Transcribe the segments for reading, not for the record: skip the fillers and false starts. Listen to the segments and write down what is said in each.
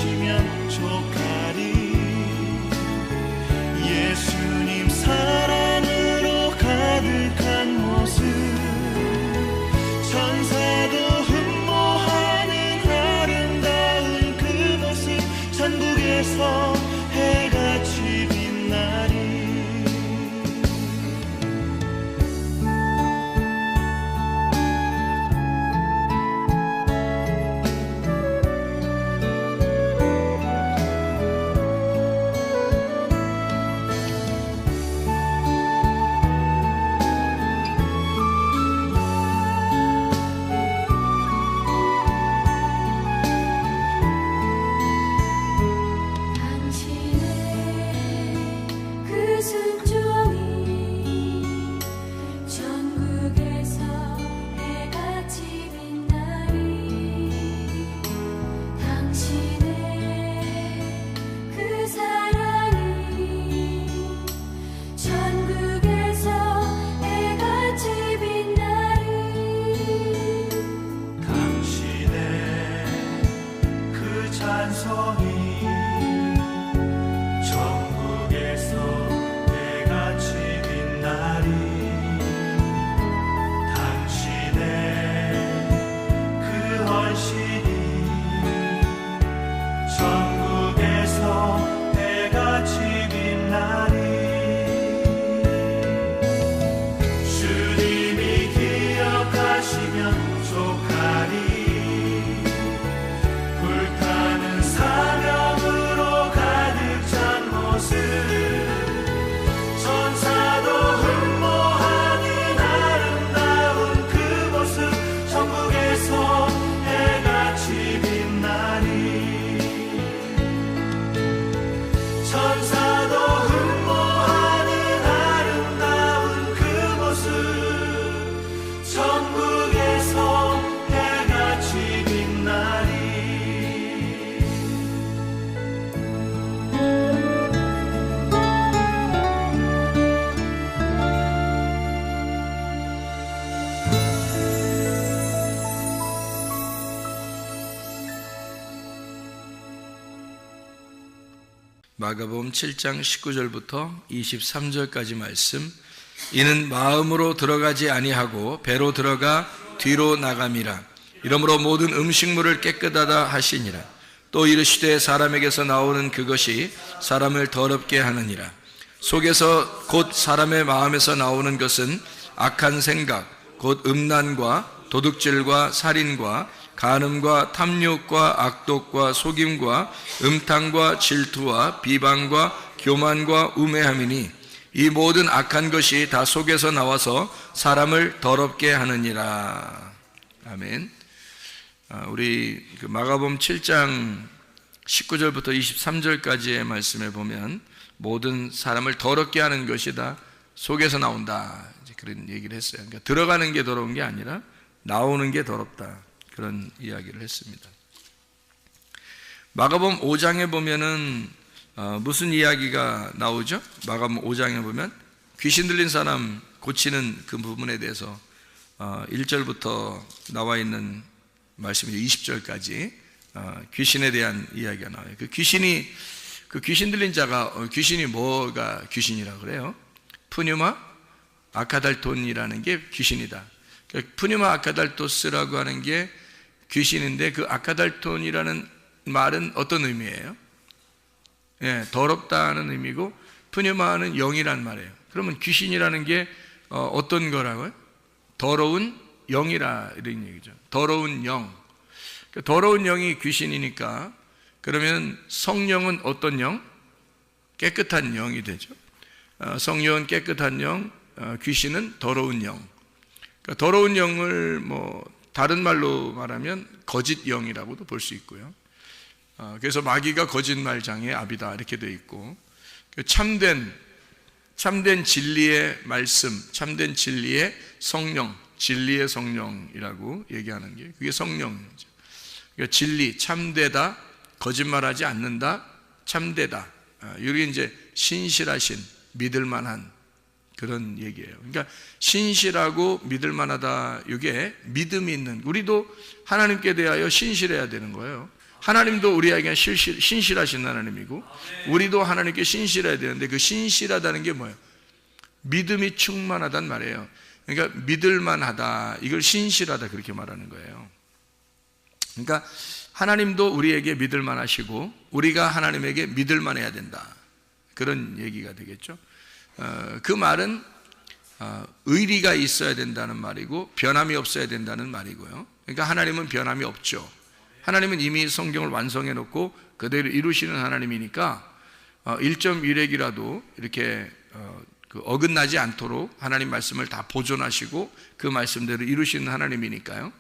가시면 족하리. 예수님 사랑으로 가득한 모습, 천사도 흠모하는 아름다운 그 모습, 천국에서 해같이 빛나리. 마가복음 7장 19절부터 23절까지 말씀. 이는 마음으로 들어가지 아니하고 배로 들어가 뒤로 나감이라. 이러므로 모든 음식물을 깨끗하다 하시니라. 또 이르시되 사람에게서 나오는 그것이 사람을 더럽게 하느니라. 속에서 곧 사람의 마음에서 나오는 것은 악한 생각, 곧 음란과 도둑질과 살인과 간음과 탐욕과 악독과 속임과 음탕과 질투와 비방과 교만과 우매함이니 이 모든 악한 것이 다 속에서 나와서 사람을 더럽게 하느니라. 아멘. 우리 마가복음 7장 19절부터 23절까지의 말씀에 보면 모든 사람을 더럽게 하는 것이 다 속에서 나온다, 그런 얘기를 했어요. 그러니까 들어가는 게 더러운 게 아니라 나오는 게 더럽다, 그런 이야기를 했습니다. 마가복음 5장에 보면은 무슨 이야기가 나오죠? 마가복음 5장에 보면 귀신 들린 사람 고치는 그 부분에 대해서 1절부터 나와 있는 말씀이 20절까지 귀신에 대한 이야기가 나와요. 그 귀신 들린 자가, 귀신이 뭐가 귀신이라고 그래요? 푸뉴마 아카달톤이라는 게 귀신이다. 푸뉴마 아카달토스라고 하는 게 귀신인데, 그 아카달톤이라는 말은 어떤 의미예요? 예, 더럽다는 의미고, 푸뉴마는 영이란 말이에요. 그러면 귀신이라는 게 어떤 거라고요? 더러운 영이라, 이런 얘기죠. 더러운 영. 더러운 영이 귀신이니까, 그러면 성령은 어떤 영? 깨끗한 영이 되죠. 성령은 깨끗한 영, 귀신은 더러운 영. 그러니까 더러운 영을 다른 말로 말하면 거짓 영이라고도 볼 수 있고요. 그래서 마귀가 거짓말장의 아비다, 이렇게 되어 있고, 참된 진리의 말씀, 참된 진리의 성령, 진리의 성령이라고 얘기하는 게 그게 성령이죠. 그러니까 진리, 참되다, 거짓말하지 않는다, 참되다. 이게 이제 신실하신, 믿을만한 그런 얘기예요. 그러니까 신실하고 믿을만하다, 이게 믿음이 있는, 우리도 하나님께 대하여 신실해야 되는 거예요. 하나님도 우리에게 신실하신 하나님이고 우리도 하나님께 신실해야 되는데 그 신실하다는 게 뭐예요? 믿음이 충만하단 말이에요. 그러니까 믿을만하다, 이걸 신실하다 그렇게 말하는 거예요. 그러니까 하나님도 우리에게 믿을만하시고 우리가 하나님에게 믿을만해야 된다, 그런 얘기가 되겠죠. 그 말은 의리가 있어야 된다는 말이고 변함이 없어야 된다는 말이고요. 그러니까 하나님은 변함이 없죠. 하나님은 이미 성경을 완성해 놓고 그대로 이루시는 하나님이니까 1.1핵이라도 이렇게 어긋나지 않도록 하나님 말씀을 다 보존하시고 그 말씀대로 이루시는 하나님이니까요.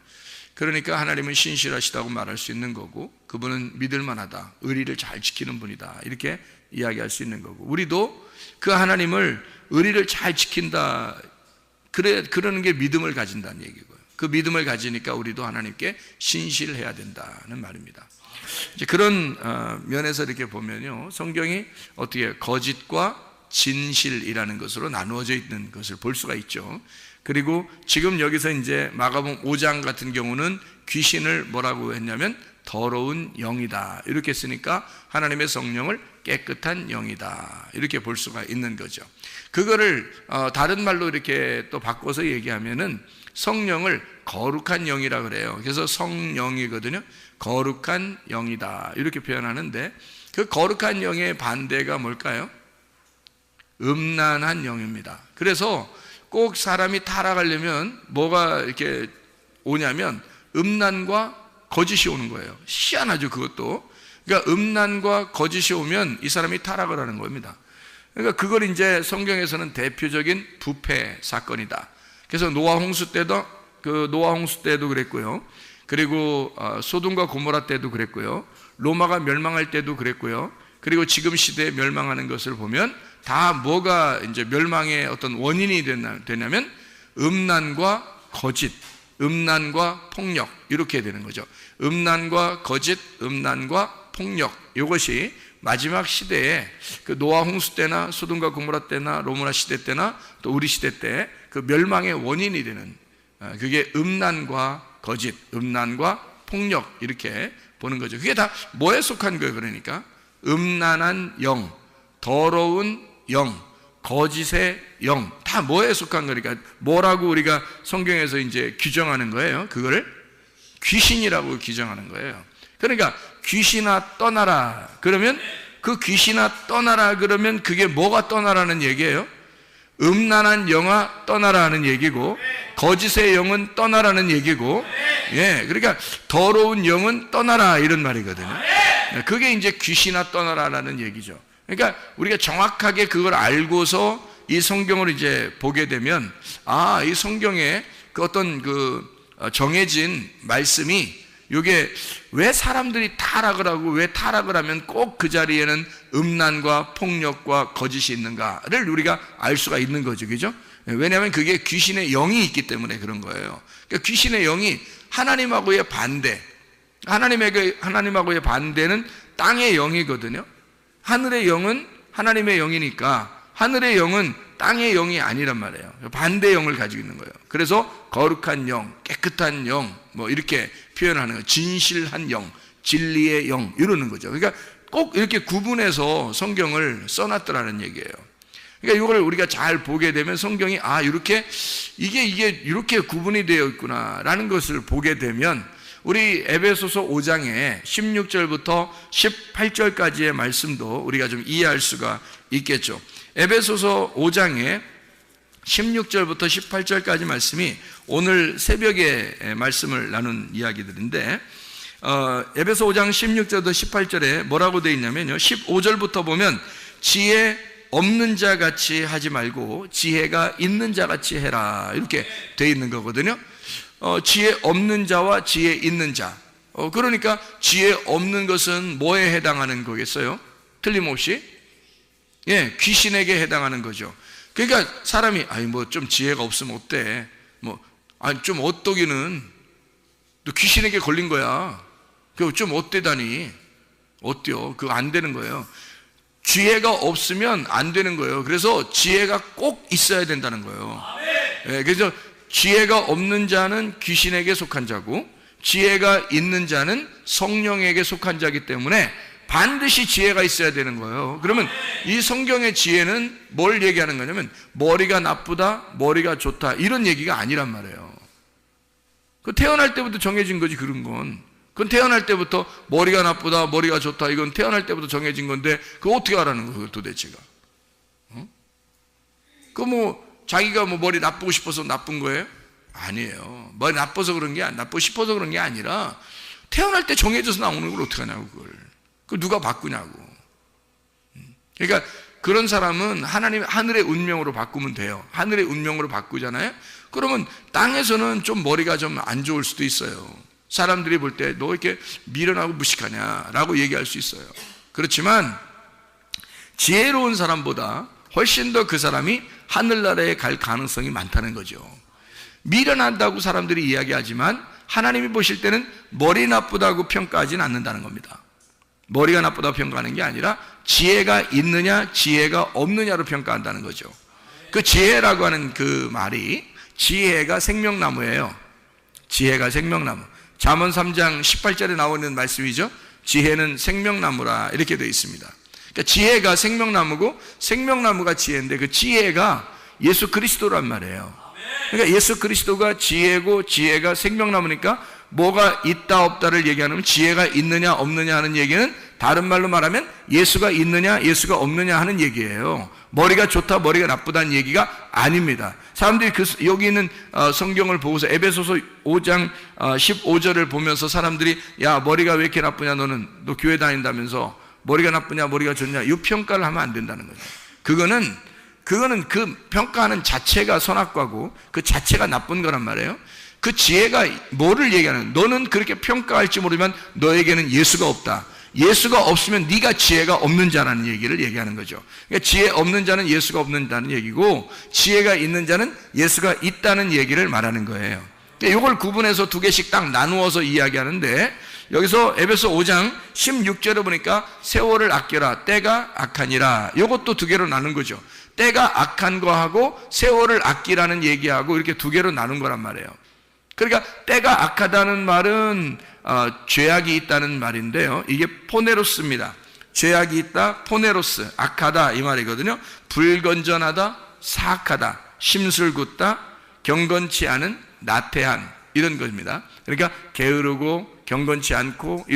그러니까 하나님은 신실하시다고 말할 수 있는 거고 그분은 믿을만하다, 의리를 잘 지키는 분이다, 이렇게 이야기할 수 있는 거고, 우리도 그 하나님을 의리를 잘 지킨다, 그러는 게 믿음을 가진다는 얘기고요. 그 믿음을 가지니까 우리도 하나님께 신실해야 된다는 말입니다. 이제 그런 면에서 이렇게 보면요, 성경이 어떻게 거짓과 진실이라는 것으로 나누어져 있는 것을 볼 수가 있죠. 그리고 지금 여기서 이제 마가복음 5장 같은 경우는 귀신을 뭐라고 했냐면 더러운 영이다, 이렇게 쓰니까 하나님의 성령을 깨끗한 영이다, 이렇게 볼 수가 있는 거죠. 그거를 다른 말로 이렇게 또 바꿔서 얘기하면은 성령을 거룩한 영이라 그래요. 그래서 성령이거든요. 거룩한 영이다, 이렇게 표현하는데 그 거룩한 영의 반대가 뭘까요? 음란한 영입니다. 그래서 꼭 사람이 타락하려면 뭐가 이렇게 오냐면 음란과 거짓이 오는 거예요. 희한하죠, 그것도. 그러니까 음란과 거짓이 오면 이 사람이 타락을 하는 겁니다. 그러니까 그걸 이제 성경에서는 대표적인 부패 사건이다. 그래서 노아 홍수 때도 그랬고요. 그리고 소돔과 고모라 때도 그랬고요. 로마가 멸망할 때도 그랬고요. 그리고 지금 시대에 멸망하는 것을 보면 다 뭐가 이제 멸망의 어떤 원인이 되냐면 음란과 거짓, 음란과 폭력, 이렇게 되는 거죠. 음란과 거짓, 음란과 폭력, 이것이 마지막 시대에 그 노아 홍수 때나 소돔과 고모라 때나 로마 시대 때나 또 우리 시대 때 그 멸망의 원인이 되는, 그게 음란과 거짓, 음란과 폭력, 이렇게 보는 거죠. 그게 다 뭐에 속한 거예요? 그러니까 음란한 영, 더러운 영, 거짓의 영, 다 뭐에 속한 거니까 뭐라고 우리가 성경에서 이제 규정하는 거예요? 그거를 귀신이라고 규정하는 거예요. 그러니까 귀신아 떠나라 그러면 그 귀신아 떠나라 그러면 그게 뭐가 떠나라는 얘기예요? 음란한 영아 떠나라 하는 얘기고 거짓의 영은 떠나라는 얘기고, 예, 그러니까 더러운 영은 떠나라 이런 말이거든요. 그게 이제 귀신아 떠나라라는 얘기죠. 그러니까 우리가 정확하게 그걸 알고서 이 성경을 이제 보게 되면 이 성경에 그 어떤 정해진 말씀이 이게 왜 사람들이 타락을 하고 왜 타락을 하면 꼭 그 자리에는 음란과 폭력과 거짓이 있는가를 우리가 알 수가 있는 거죠. 그죠? 왜냐하면 그게 귀신의 영이 있기 때문에 그런 거예요. 그러니까 귀신의 영이 하나님하고의 반대, 하나님하고의 반대는 땅의 영이거든요. 하늘의 영은 하나님의 영이니까 하늘의 영은 땅의 영이 아니란 말이에요. 반대 영을 가지고 있는 거예요. 그래서 거룩한 영, 깨끗한 영, 뭐 이렇게 표현하는 거예요. 진실한 영, 진리의 영, 이러는 거죠. 그러니까 꼭 이렇게 구분해서 성경을 써놨더라는 얘기예요. 그러니까 이걸 우리가 잘 보게 되면 성경이 이렇게 이게 이렇게 구분이 되어 있구나라는 것을 보게 되면 우리 에베소서 5장에 16절부터 18절까지의 말씀도 우리가 좀 이해할 수가 있겠죠. 에베소서 5장에 16절부터 18절까지 말씀이 오늘 새벽에 말씀을 나눈 이야기들인데, 에베소 5장 16절부터 18절에 뭐라고 되어 있냐면요, 15절부터 보면 지혜 없는 자 같이 하지 말고 지혜가 있는 자 같이 해라, 이렇게 되어 있는 거거든요. 지혜 없는 자와 지혜 있는 자, 그러니까 지혜 없는 것은 뭐에 해당하는 거겠어요? 틀림없이 귀신에게 해당하는 거죠. 그러니까 사람이 뭐 좀 지혜가 없으면 어때? 좀 어떠기는 너 귀신에게 걸린 거야. 그거 좀 어때다니? 어때요? 그거 안 되는 거예요. 지혜가 없으면 안 되는 거예요. 그래서 지혜가 꼭 있어야 된다는 거예요. 그래서 지혜가 없는 자는 귀신에게 속한 자고 지혜가 있는 자는 성령에게 속한 자이기 때문에 반드시 지혜가 있어야 되는 거예요. 그러면 이 성경의 지혜는 뭘 얘기하는 거냐면 머리가 나쁘다, 머리가 좋다 이런 얘기가 아니란 말이에요. 그 태어날 때부터 정해진 거지 그런 건. 그건 태어날 때부터 머리가 나쁘다, 머리가 좋다 이건 태어날 때부터 정해진 건데 그거 어떻게 알아는 거예요 도대체가? 그 자기가 머리 나쁘고 싶어서 나쁜 거예요? 아니에요. 머리 나빠서 그런 게 나쁘고 싶어서 그런 게 아니라 태어날 때 정해져서 나오는 걸 어떻게 하냐고 그걸. 그걸 누가 바꾸냐고. 그러니까 그런 사람은 하늘의 운명으로 바꾸면 돼요. 하늘의 운명으로 바꾸잖아요. 그러면 땅에서는 좀 머리가 좀 안 좋을 수도 있어요. 사람들이 볼 때 너 이렇게 미련하고 무식하냐라고 얘기할 수 있어요. 그렇지만 지혜로운 사람보다 훨씬 더 그 사람이 하늘나라에 갈 가능성이 많다는 거죠. 미련하다고 사람들이 이야기하지만 하나님이 보실 때는 머리 나쁘다고 평가하지는 않는다는 겁니다. 머리가 나쁘다고 평가하는 게 아니라 지혜가 있느냐 지혜가 없느냐로 평가한다는 거죠. 그 지혜라고 하는 그 말이 지혜가 생명나무예요. 지혜가 생명나무. 잠언 3장 18절에 나오는 말씀이죠. 지혜는 생명나무라 이렇게 되어 있습니다. 그러니까 지혜가 생명나무고 생명나무가 지혜인데 그 지혜가 예수 그리스도란 말이에요. 그러니까 예수 그리스도가 지혜고 지혜가 생명나무니까 뭐가 있다 없다를 얘기하면 지혜가 있느냐 없느냐 하는 얘기는 다른 말로 말하면 예수가 있느냐 예수가 없느냐 하는 얘기예요. 머리가 좋다 머리가 나쁘다는 얘기가 아닙니다. 사람들이 여기 있는 성경을 보고서 에베소서 5장 15절을 보면서 사람들이 야 머리가 왜 이렇게 나쁘냐 너 교회 다닌다면서 머리가 나쁘냐 머리가 좋냐 이 평가를 하면 안 된다는 거죠. 그거는 그 평가하는 자체가 선악과고 그 자체가 나쁜 거란 말이에요. 그 지혜가 뭐를 얘기하는 너는 그렇게 평가할지 모르지만 너에게는 예수가 없다. 예수가 없으면 네가 지혜가 없는 자라는 얘기를 얘기하는 거죠. 그러니까 지혜 없는 자는 예수가 없는다는 얘기고 지혜가 있는 자는 예수가 있다는 얘기를 말하는 거예요. 이걸 구분해서 두 개씩 딱 나누어서 이야기하는데 여기서 에베소 5장 16절에 보니까 세월을 아껴라 때가 악하니라 이것도 두 개로 나눈 거죠. 때가 악한 거하고 세월을 아끼라는 얘기하고 이렇게 두 개로 나눈 거란 말이에요. 그러니까 때가 악하다는 말은 죄악이 있다는 말인데요. 이게 포네로스입니다. 죄악이 있다, 포네로스, 악하다 이 말이거든요. 불건전하다, 사악하다, 심술궂다, 경건치 않은, 나태한 이런 겁니다. 그러니까 게으르고 경건치 않고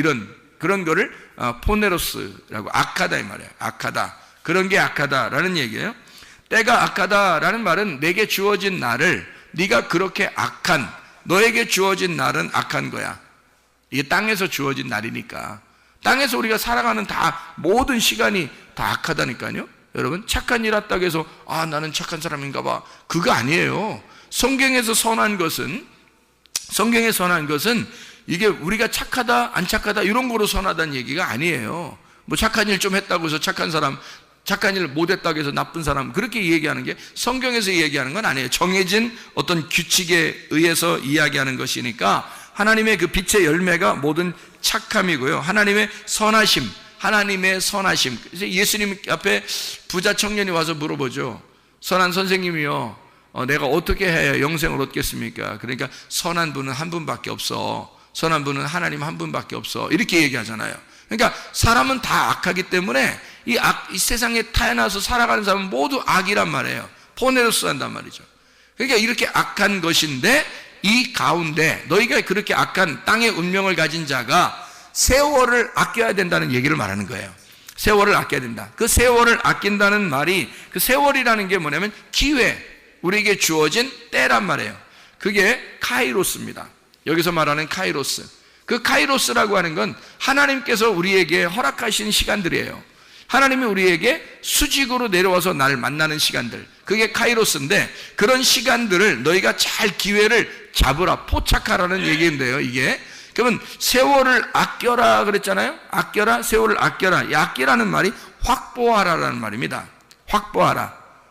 그런 거를 포네로스라고 악하다 이 말이에요. 악하다. 그런 게 악하다라는 얘기예요. 때가 악하다라는 말은 내게 주어진 날을 네가 그렇게 악한 너에게 주어진 날은 악한 거야. 이게 땅에서 주어진 날이니까. 땅에서 우리가 살아가는 모든 시간이 다 악하다니까요. 여러분 착한 일 했다고 해서 나는 착한 사람인가 봐. 그거 아니에요. 성경에서 선한 것은 이게 우리가 착하다 안 착하다 이런 거로 선하다는 얘기가 아니에요. 착한 일 좀 했다고 해서 착한 일 못했다고 해서 나쁜 사람 그렇게 얘기하는 게 성경에서 얘기하는 건 아니에요. 정해진 어떤 규칙에 의해서 이야기하는 것이니까 하나님의 그 빛의 열매가 모든 착함이고요. 하나님의 선하심. 그래서 예수님 앞에 부자 청년이 와서 물어보죠. 선한 선생님이요, 내가 어떻게 해야 영생을 얻겠습니까? 그러니까 선한 분은 한 분밖에 없어. 선한 분은 하나님 한 분밖에 없어. 이렇게 얘기하잖아요. 그러니까 사람은 다 악하기 때문에 이 세상에 태어나서 살아가는 사람은 모두 악이란 말이에요. 포네로스 한단 말이죠. 그러니까 이렇게 악한 것인데 이 가운데 너희가 그렇게 악한 땅의 운명을 가진 자가 세월을 아껴야 된다는 얘기를 말하는 거예요. 세월을 아껴야 된다. 그 세월을 아낀다는 말이 그 세월이라는 게 뭐냐면 기회, 우리에게 주어진 때란 말이에요. 그게 카이로스입니다. 여기서 말하는 카이로스. 그 카이로스라고 하는 건 하나님께서 우리에게 허락하신 시간들이에요. 하나님이 우리에게 수직으로 내려와서 날 만나는 시간들, 그게 카이로스인데 그런 시간들을 너희가 잘 기회를 잡으라, 포착하라는 얘기인데요. 이게 그러면 세월을 아껴라 그랬잖아요. 아껴라, 세월을 아껴라. 이 아끼라는 말이 확보하라라는 말입니다.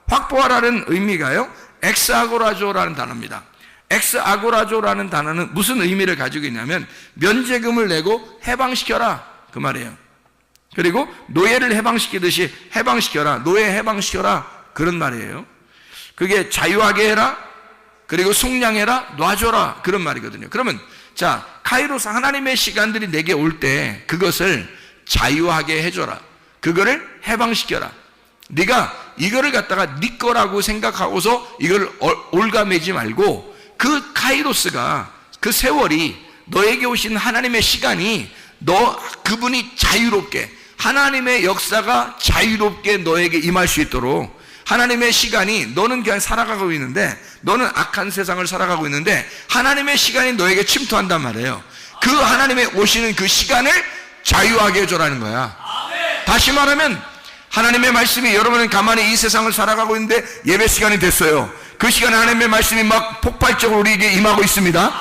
확보하라는 의미가요, 엑스아고라조라는 단어입니다. 엑스아고라조라는 단어는 무슨 의미를 가지고 있냐면 면제금을 내고 해방시켜라 그 말이에요. 그리고 노예를 해방시키듯이 해방시켜라, 노예 해방시켜라 그런 말이에요. 그게 자유하게 해라, 그리고 속량해라, 놔줘라 그런 말이거든요. 그러면 자, 카이로스 하나님의 시간들이 내게 올 때 그것을 자유하게 해줘라. 그거를 해방시켜라. 네가 이거를 갖다가 네 거라고 생각하고서 이걸 올가매지 말고 그 카이로스가, 그 세월이, 너에게 오신 하나님의 시간이 그분이 자유롭게, 하나님의 역사가 자유롭게 너에게 임할 수 있도록, 하나님의 시간이, 너는 그냥 살아가고 있는데, 너는 악한 세상을 살아가고 있는데 하나님의 시간이 너에게 침투한단 말이에요. 그 하나님의 오시는 그 시간을 자유하게 해줘라는 거야. 다시 말하면 하나님의 말씀이, 여러분은 가만히 이 세상을 살아가고 있는데 예배 시간이 됐어요. 그 시간에 하나님의 말씀이 막 폭발적으로 우리에게 임하고 있습니다.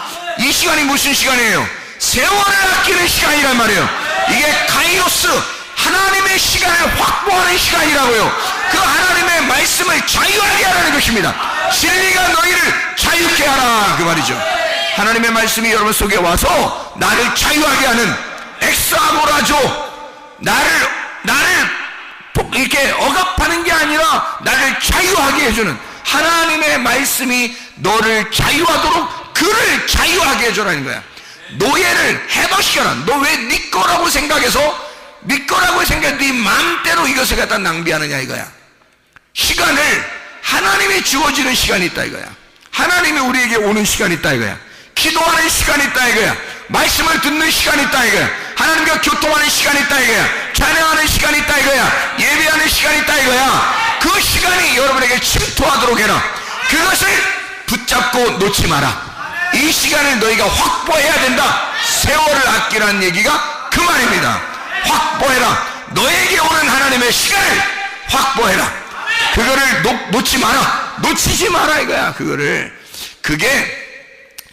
이 시간이 무슨 시간이에요? 세월을 아끼는 시간이란 말이에요. 이게 카이로스, 하나님의 시간을 확보하는 시간이라고요. 그 하나님의 말씀을 자유하게 하라는 것입니다. 진리가 너희를 자유케 하라, 그 말이죠. 하나님의 말씀이 여러분 속에 와서 나를 자유하게 하는, 엑스아고라죠. 나를 이렇게 억압하는 게 아니라 나를 자유하게 해주는 하나님의 말씀이 너를 자유하도록 그를 자유하게 해주라는 거야. 노예를 해방시켜라. 너 왜 네 거라고 생각해서, 네 거라고 생각해 네 마음대로 이것을 갖다 낭비하느냐 이거야. 시간을 하나님이 주어지는 시간이 있다 이거야. 하나님이 우리에게 오는 시간이 있다 이거야. 기도하는 시간이 있다 이거야. 말씀을 듣는 시간이 있다 이거야. 하나님과 교통하는 시간이 있다 이거야. 찬양하는 시간이 있다 이거야. 예배하는 시간이 있다 이거야. 그 시간이 여러분에게 침투하도록 해라. 그것을 붙잡고 놓지 마라. 이 시간을 너희가 확보해야 된다. 세월을 아끼라는 얘기가 그 말입니다. 확보해라. 너에게 오는 하나님의 시간을 확보해라. 그거를 놓지 마라. 놓치지 마라 이거야.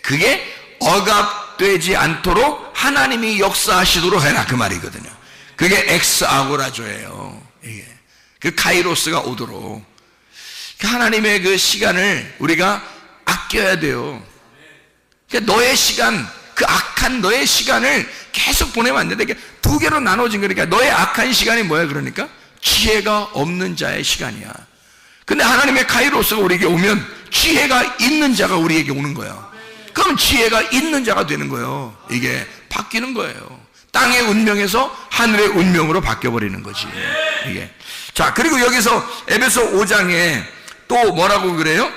그게 억압되지 않도록 하나님이 역사하시도록 해라, 그 말이거든요. 그게 엑스아고라조예요. 이게 그 카이로스가 오도록 하나님의 그 시간을 우리가 아껴야 돼요. 그러니까 너의 시간, 그 악한 너의 시간을 계속 보내면 안 된다. 그러니까 두 개로 나눠진 거니까 너의 악한 시간이 뭐야? 그러니까 지혜가 없는 자의 시간이야. 근데 하나님의 카이로스가 우리에게 오면 지혜가 있는 자가 우리에게 오는 거야. 그럼 지혜가 있는 자가 되는 거예요. 이게 바뀌는 거예요. 땅의 운명에서 하늘의 운명으로 바뀌어버리는 거지 이게. 자, 그리고 여기서 에베소 5장에 또 뭐라고 그래요?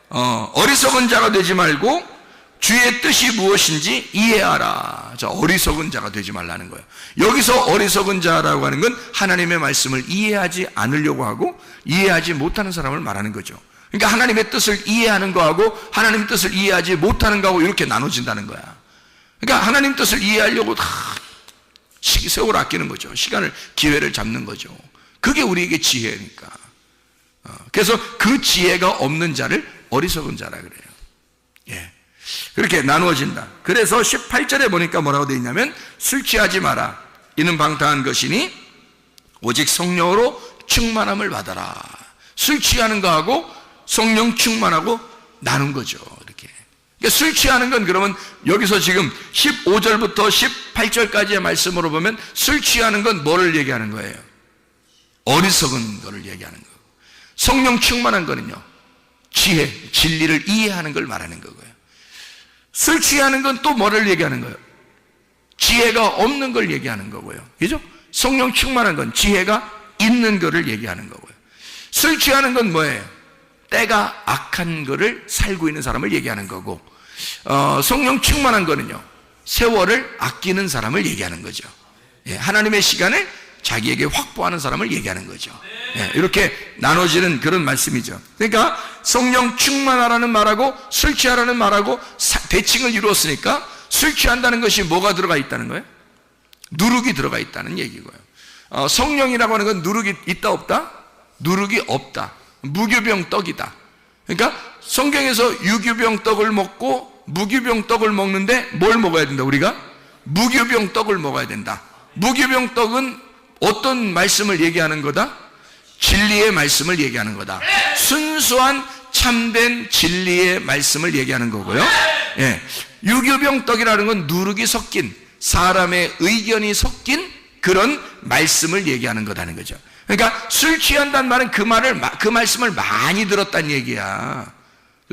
어리석은 자가 되지 말고 주의 뜻이 무엇인지 이해하라. 자, 어리석은 자가 되지 말라는 거예요. 여기서 어리석은 자라고 하는 건 하나님의 말씀을 이해하지 않으려고 하고 이해하지 못하는 사람을 말하는 거죠. 그러니까 하나님의 뜻을 이해하는 거하고 하나님의 뜻을 이해하지 못하는 거하고 이렇게 나눠진다는 거야. 그러니까 하나님 뜻을 이해하려고 세월 아끼는 거죠. 시간을, 기회를 잡는 거죠. 그게 우리에게 지혜니까. 그래서 그 지혜가 없는 자를 어리석은 자라 그래요. 예. 그렇게 나누어진다. 그래서 18절에 보니까 뭐라고 되어 있냐면 술 취하지 마라. 이는 방탕한 것이니 오직 성령으로 충만함을 받아라. 술 취하는 거하고 성령 충만하고 나눈 거죠. 이렇게. 그러니까 술 취하는 건 그러면 여기서 지금 15절부터 18절까지의 말씀으로 보면 술 취하는 건 뭐를 얘기하는 거예요? 어리석은 거를 얘기하는 거고, 성령 충만한 거는요, 지혜, 진리를 이해하는 걸 말하는 거고요. 술 취하는 건 또 뭐를 얘기하는 거예요? 지혜가 없는 걸 얘기하는 거고요. 그죠? 성령 충만한 건 지혜가 있는 거를 얘기하는 거고요. 술 취하는 건 뭐예요? 때가 악한 거를 살고 있는 사람을 얘기하는 거고, 성령 충만한 거는요, 세월을 아끼는 사람을 얘기하는 거죠. 예, 하나님의 시간을 자기에게 확보하는 사람을 얘기하는 거죠. 예, 이렇게 나눠지는 그런 말씀이죠. 그러니까 성령 충만하라는 말하고 술 취하라는 말하고 대칭을 이루었으니까 술 취한다는 것이 뭐가 들어가 있다는 거예요? 누룩이 들어가 있다는 얘기고요. 성령이라고 하는 건 누룩이 있다 없다? 누룩이 없다. 무교병 떡이다. 그러니까 성경에서 유교병 떡을 먹고 무교병 떡을 먹는데 뭘 먹어야 된다? 우리가 무교병 떡을 먹어야 된다. 무교병 떡은 어떤 말씀을 얘기하는 거다? 진리의 말씀을 얘기하는 거다. 순수한 참된 진리의 말씀을 얘기하는 거고요. 예. 유교병 떡이라는 건 누룩이 섞인, 사람의 의견이 섞인 그런 말씀을 얘기하는 거다는 거죠. 그러니까 술 취한다는 말은 그 말씀을 많이 들었다는 얘기야.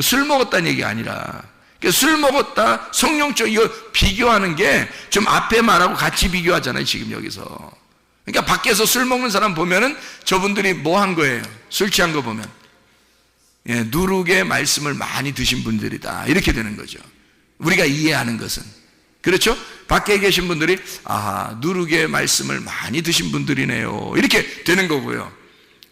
술 먹었다는 얘기가 아니라 술 먹었다, 성령증, 이거 비교하는 게 좀 앞에 말하고 같이 비교하잖아요, 지금 여기서. 그러니까 밖에서 술 먹는 사람 보면은 저분들이 뭐 한 거예요? 술 취한 거 보면. 예, 누룩의 말씀을 많이 드신 분들이다. 이렇게 되는 거죠. 우리가 이해하는 것은. 그렇죠? 밖에 계신 분들이, 아, 누룩의 말씀을 많이 드신 분들이네요. 이렇게 되는 거고요.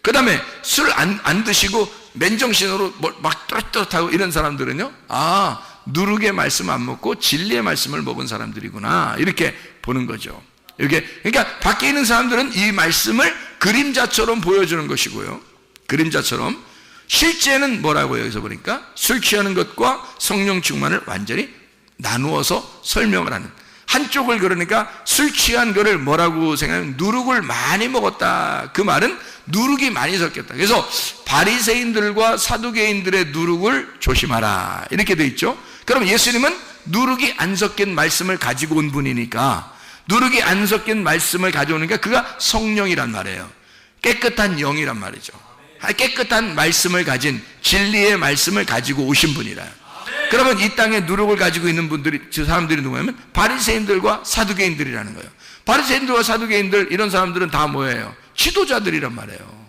그 다음에 술 안 드시고 맨정신으로 막 뚜렷뚜렷하고 이런 사람들은요, 아, 누룩의 말씀 안 먹고 진리의 말씀을 먹은 사람들이구나. 이렇게 보는 거죠. 이렇게, 그러니까 밖에 있는 사람들은 이 말씀을 그림자처럼 보여주는 것이고요. 그림자처럼. 실제는 뭐라고요? 여기서 보니까 술 취하는 것과 성령 충만을 완전히 나누어서 설명을 하는. 한쪽을 그러니까 술 취한 거를 뭐라고 생각하면 누룩을 많이 먹었다. 그 말은 누룩이 많이 섞였다. 그래서 바리새인들과 사두개인들의 누룩을 조심하라. 이렇게 돼 있죠. 그럼 예수님은 누룩이 안 섞인 말씀을 가지고 온 분이니까, 누룩이 안 섞인 말씀을 가져오니까 그가 성령이란 말이에요. 깨끗한 영이란 말이죠. 깨끗한 말씀을 가진 진리의 말씀을 가지고 오신 분이라. 그러면 이 땅에 누룩을 가지고 있는 분들이, 저 사람들이 누구냐면 바리새인들과 사두개인들이라는 거예요. 바리새인들과 사두개인들, 이런 사람들은 다 뭐예요? 지도자들이란 말이에요.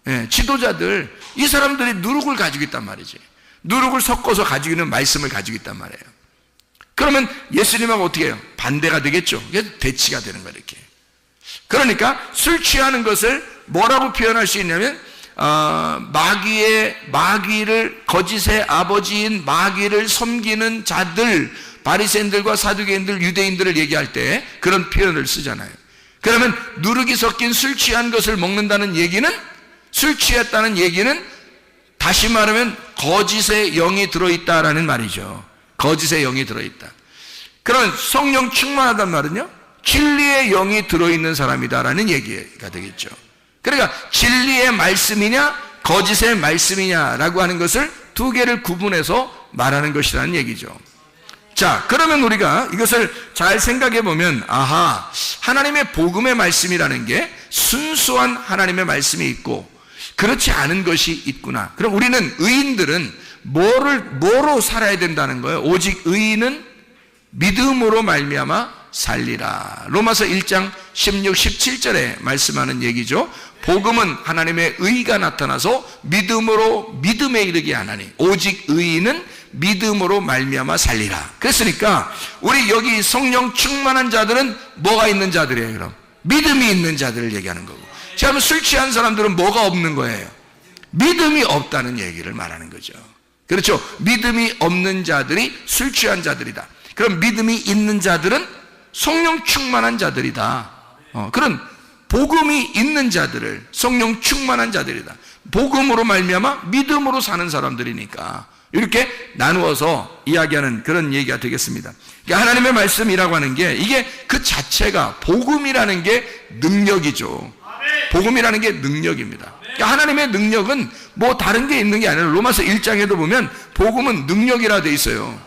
예, 지도자들. 이 사람들이 누룩을 가지고 있단 말이지. 누룩을 섞어서 가지고 있는 말씀을 가지고 있단 말이에요. 그러면 예수님하고 어떻게 해요? 반대가 되겠죠. 이게 대치가 되는 거예요, 이렇게. 그러니까 술 취하는 것을 뭐라고 표현할 수 있냐면, 마귀를, 거짓의 아버지인 마귀를 섬기는 자들, 바리새인들과 사두개인들, 유대인들을 얘기할 때 그런 표현을 쓰잖아요. 그러면 누룩이 섞인 술 취한 것을 먹는다는 얘기는, 술 취했다는 얘기는 다시 말하면 거짓의 영이 들어있다라는 말이죠. 거짓의 영이 들어있다. 그런 성령 충만하단 말은요, 진리의 영이 들어있는 사람이다라는 얘기가 되겠죠. 그러니까 진리의 말씀이냐 거짓의 말씀이냐라고 하는 것을 두 개를 구분해서 말하는 것이라는 얘기죠. 자, 그러면 우리가 이것을 잘 생각해 보면, 아하, 하나님의 복음의 말씀이라는 게 순수한 하나님의 말씀이 있고 그렇지 않은 것이 있구나. 그럼 우리는, 의인들은 뭐로 살아야 된다는 거예요? 오직 의인은 믿음으로 말미암아 살리라. 로마서 1장 16, 17절에 말씀하는 얘기죠. 복음은 하나님의 의가 나타나서 믿음으로 믿음에 이르게 하나니 오직 의인은 믿음으로 말미암아 살리라. 그랬으니까 우리 여기 성령 충만한 자들은 뭐가 있는 자들이에요? 그럼 믿음이 있는 자들을 얘기하는 거고, 자, 술 취한 사람들은 뭐가 없는 거예요? 믿음이 없다는 얘기를 말하는 거죠. 그렇죠? 믿음이 없는 자들이 술 취한 자들이다. 그럼 믿음이 있는 자들은 성령 충만한 자들이다. 그런 복음이 있는 자들을 성령 충만한 자들이다. 복음으로 말미암아 믿음으로 사는 사람들이니까 이렇게 나누어서 이야기하는 그런 얘기가 되겠습니다. 그러니까 하나님의 말씀이라고 하는 게, 이게 그 자체가, 복음이라는 게 능력이죠. 복음이라는 게 능력입니다. 그러니까 하나님의 능력은 뭐 다른 게 있는 게 아니라, 로마서 1장에도 보면 복음은 능력이라 돼 있어요.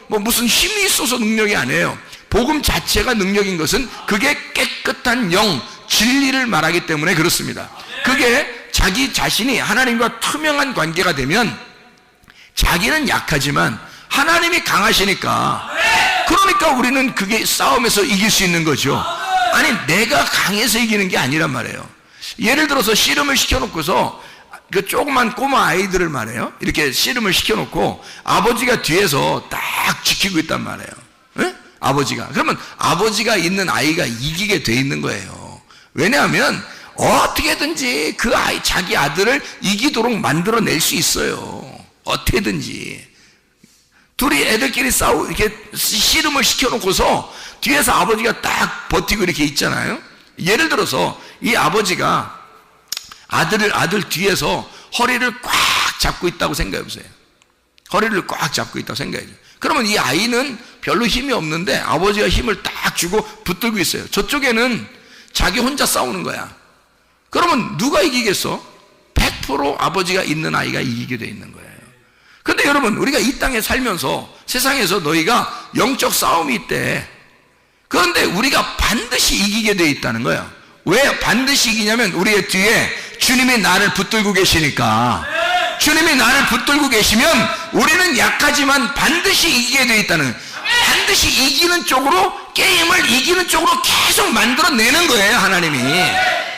무슨 힘이 있어서 능력이 아니에요. 복음 자체가 능력인 것은 그게 깨끗한 영, 진리를 말하기 때문에 그렇습니다. 그게 자기 자신이 하나님과 투명한 관계가 되면 자기는 약하지만 하나님이 강하시니까, 그러니까 우리는 그게 싸움에서 이길 수 있는 거죠. 아니, 내가 강해서 이기는 게 아니란 말이에요. 예를 들어서 씨름을 시켜놓고서 그 조그만 꼬마 아이들을 말해요. 이렇게 씨름을 시켜놓고 아버지가 뒤에서 딱 지키고 있단 말이에요. 네? 아버지가. 그러면 아버지가 있는 아이가 이기게 돼 있는 거예요. 왜냐하면 어떻게든지 그 아이, 자기 아들을 이기도록 만들어낼 수 있어요. 어떻게든지. 둘이 애들끼리 이렇게 씨름을 시켜놓고서 뒤에서 아버지가 딱 버티고 이렇게 있잖아요. 예를 들어서 이 아버지가 아들 뒤에서 허리를 꽉 잡고 있다고 생각해 보세요. 허리를 꽉 잡고 있다고 생각해 보세요. 그러면 이 아이는 별로 힘이 없는데 아버지가 힘을 딱 주고 붙들고 있어요. 저쪽에는 자기 혼자 싸우는 거야. 그러면 누가 이기겠어? 100% 아버지가 있는 아이가 이기게 돼 있는 거예요. 근데 여러분, 우리가 이 땅에 살면서 세상에서 너희가 영적 싸움이 있대. 그런데 우리가 반드시 이기게 돼 있다는 거예요. 왜 반드시 이기냐면 우리의 뒤에 주님이 나를 붙들고 계시니까. 주님이 나를 붙들고 계시면 우리는 약하지만 반드시 이기게 되어 있다는, 반드시 이기는 쪽으로, 게임을 이기는 쪽으로 계속 만들어내는 거예요, 하나님이.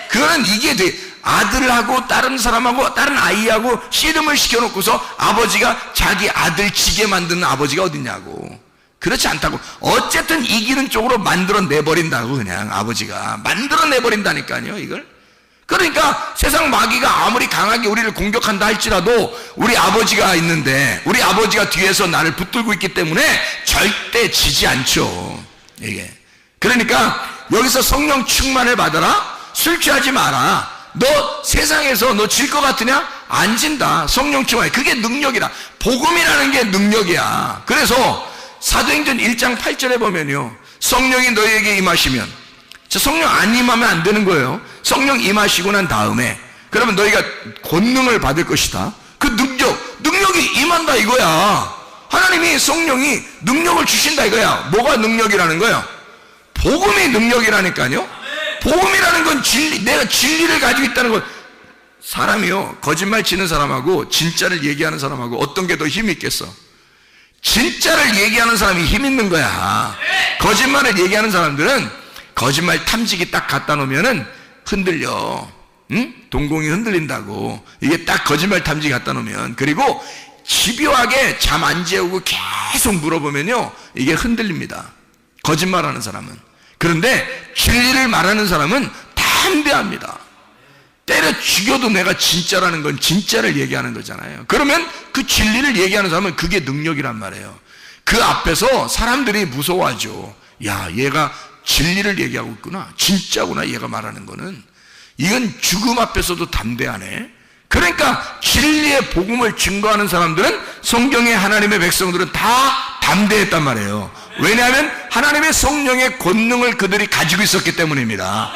그거는 이게 아들하고 다른 사람하고 다른 아이하고 씨름을 시켜놓고서 아버지가 자기 아들 지게 만드는 아버지가 어딨냐고. 그렇지 않다고. 어쨌든 이기는 쪽으로 만들어내버린다고. 그냥 아버지가 만들어내버린다니까요, 이걸. 그러니까 세상 마귀가 아무리 강하게 우리를 공격한다 할지라도 우리 아버지가 있는데, 우리 아버지가 뒤에서 나를 붙들고 있기 때문에 절대 지지 않죠, 이게. 그러니까 여기서 성령 충만을 받아라, 술 취하지 마라. 너 세상에서 너 질 것 같으냐? 안 진다. 성령 충만. 그게 능력이다. 복음이라는 게 능력이야. 그래서 사도행전 1장 8절에 보면요, 성령이 너희에게 임하시면, 저 성령 안 임하면 안 되는 거예요. 성령 임하시고 난 다음에 그러면 너희가 권능을 받을 것이다. 그 능력이 임한다 이거야. 하나님이 성령이 능력을 주신다 이거야. 뭐가 능력이라는 거야? 복음이 능력이라니까요. 복음이라는 건 진리, 내가 진리를 가지고 있다는 건. 사람이요, 거짓말 치는 사람하고 진짜를 얘기하는 사람하고 어떤 게 더 힘이 있겠어? 진짜를 얘기하는 사람이 힘 있는 거야. 거짓말을 얘기하는 사람들은 거짓말 탐지기 딱 갖다 놓으면은 흔들려. 응? 동공이 흔들린다고. 이게 딱 거짓말 탐지기 갖다 놓으면. 그리고 집요하게 잠 안 재우고 계속 물어보면요, 이게 흔들립니다, 거짓말하는 사람은. 그런데 진리를 말하는 사람은 담대합니다. 때려 죽여도 내가 진짜라는 건 진짜를 얘기하는 거잖아요. 그러면 그 진리를 얘기하는 사람은 그게 능력이란 말이에요. 그 앞에서 사람들이 무서워하죠. 야, 얘가 진리를 얘기하고 있구나, 진짜구나, 얘가 말하는 거는. 이건 죽음 앞에서도 담대하네. 그러니까 진리의 복음을 증거하는 사람들은, 성경의 하나님의 백성들은 다 담대했단 말이에요. 왜냐하면 하나님의 성령의 권능을 그들이 가지고 있었기 때문입니다.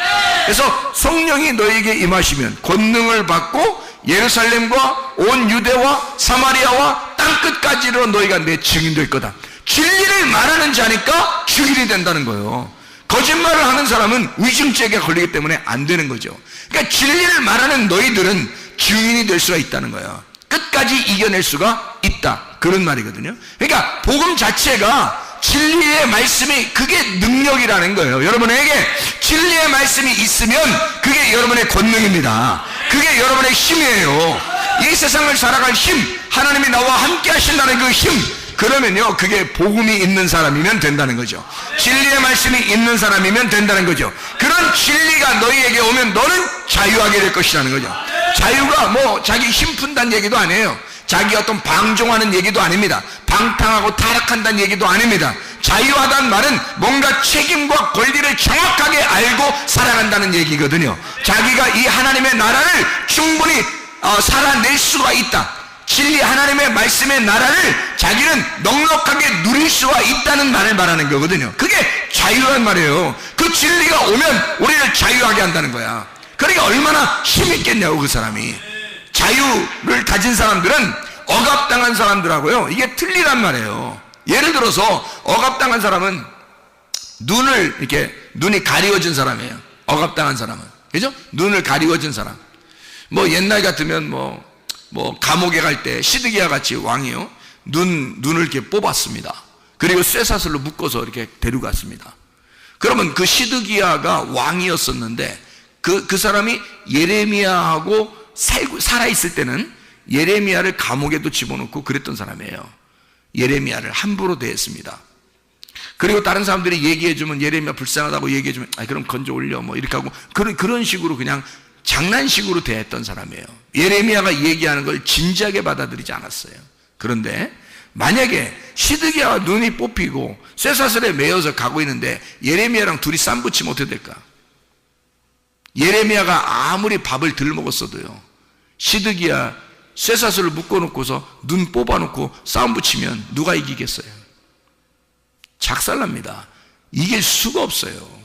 그래서 성령이 너에게 임하시면 권능을 받고 예루살렘과 온 유대와 사마리아와 땅끝까지로 너희가 내 증인 될 거다. 진리를 말하는 자니까 증인이 된다는 거예요. 거짓말을 하는 사람은 위증죄에 걸리기 때문에 안 되는 거죠. 그러니까 진리를 말하는 너희들은 증인이 될 수가 있다는 거예요. 끝까지 이겨낼 수가 있다, 그런 말이거든요. 그러니까 복음 자체가, 진리의 말씀이, 그게 능력이라는 거예요. 여러분에게 진리의 말씀이 있으면 그게 여러분의 권능입니다. 그게 여러분의 힘이에요. 이 세상을 살아갈 힘, 하나님이 나와 함께 하신다는 그 힘, 그러면요, 그게 복음이 있는 사람이면 된다는 거죠. 진리의 말씀이 있는 사람이면 된다는 거죠. 그런 진리가 너희에게 오면 너는 자유하게 될 것이라는 거죠. 자유가 뭐 자기 힘 푼다는 얘기도 아니에요. 자기 어떤 방종하는 얘기도 아닙니다. 방탕하고 타락한다는 얘기도 아닙니다. 자유하다는 말은 뭔가 책임과 권리를 정확하게 알고 살아간다는 얘기거든요. 자기가 이 하나님의 나라를 충분히 살아낼 수가 있다. 진리 하나님의 말씀의 나라를 자기는 넉넉하게 누릴 수가 있다는 말을 말하는 거거든요. 그게 자유란 말이에요. 그 진리가 오면 우리를 자유하게 한다는 거야. 그러니까 얼마나 힘있겠냐고, 그 사람이. 자유를 가진 사람들은 억압당한 사람들하고요, 이게 틀리란 말이에요. 예를 들어서 억압당한 사람은 눈이 가리워진 사람이에요. 억압당한 사람은, 그죠? 눈을 가리워진 사람. 뭐 옛날 같으면 뭐 감옥에 갈 때 시드기야 같이 왕이요, 눈을 이렇게 뽑았습니다. 그리고 쇠사슬로 묶어서 이렇게 데려갔습니다. 그러면 그 시드기야가 왕이었었는데 그 사람이 예레미야하고 살아있을 때는 예레미야를 감옥에도 집어넣고 그랬던 사람이에요. 예레미야를 함부로 대했습니다. 그리고 다른 사람들이 얘기해주면, 예레미야 불쌍하다고 얘기해주면, 그럼 건져 올려, 뭐 이렇게 하고, 그런 식으로 그냥 장난식으로 대했던 사람이에요. 예레미야가 얘기하는 걸 진지하게 받아들이지 않았어요. 그런데 만약에 시드기야가 눈이 뽑히고 쇠사슬에 매여서 가고 있는데 예레미야랑 둘이 쌈 붙이면 어떻게 될까? 예레미야가 아무리 밥을 덜 먹었어도요, 시드기야 쇠사슬을 묶어놓고서 눈 뽑아놓고 싸움 붙이면 누가 이기겠어요? 작살납니다. 이길 수가 없어요.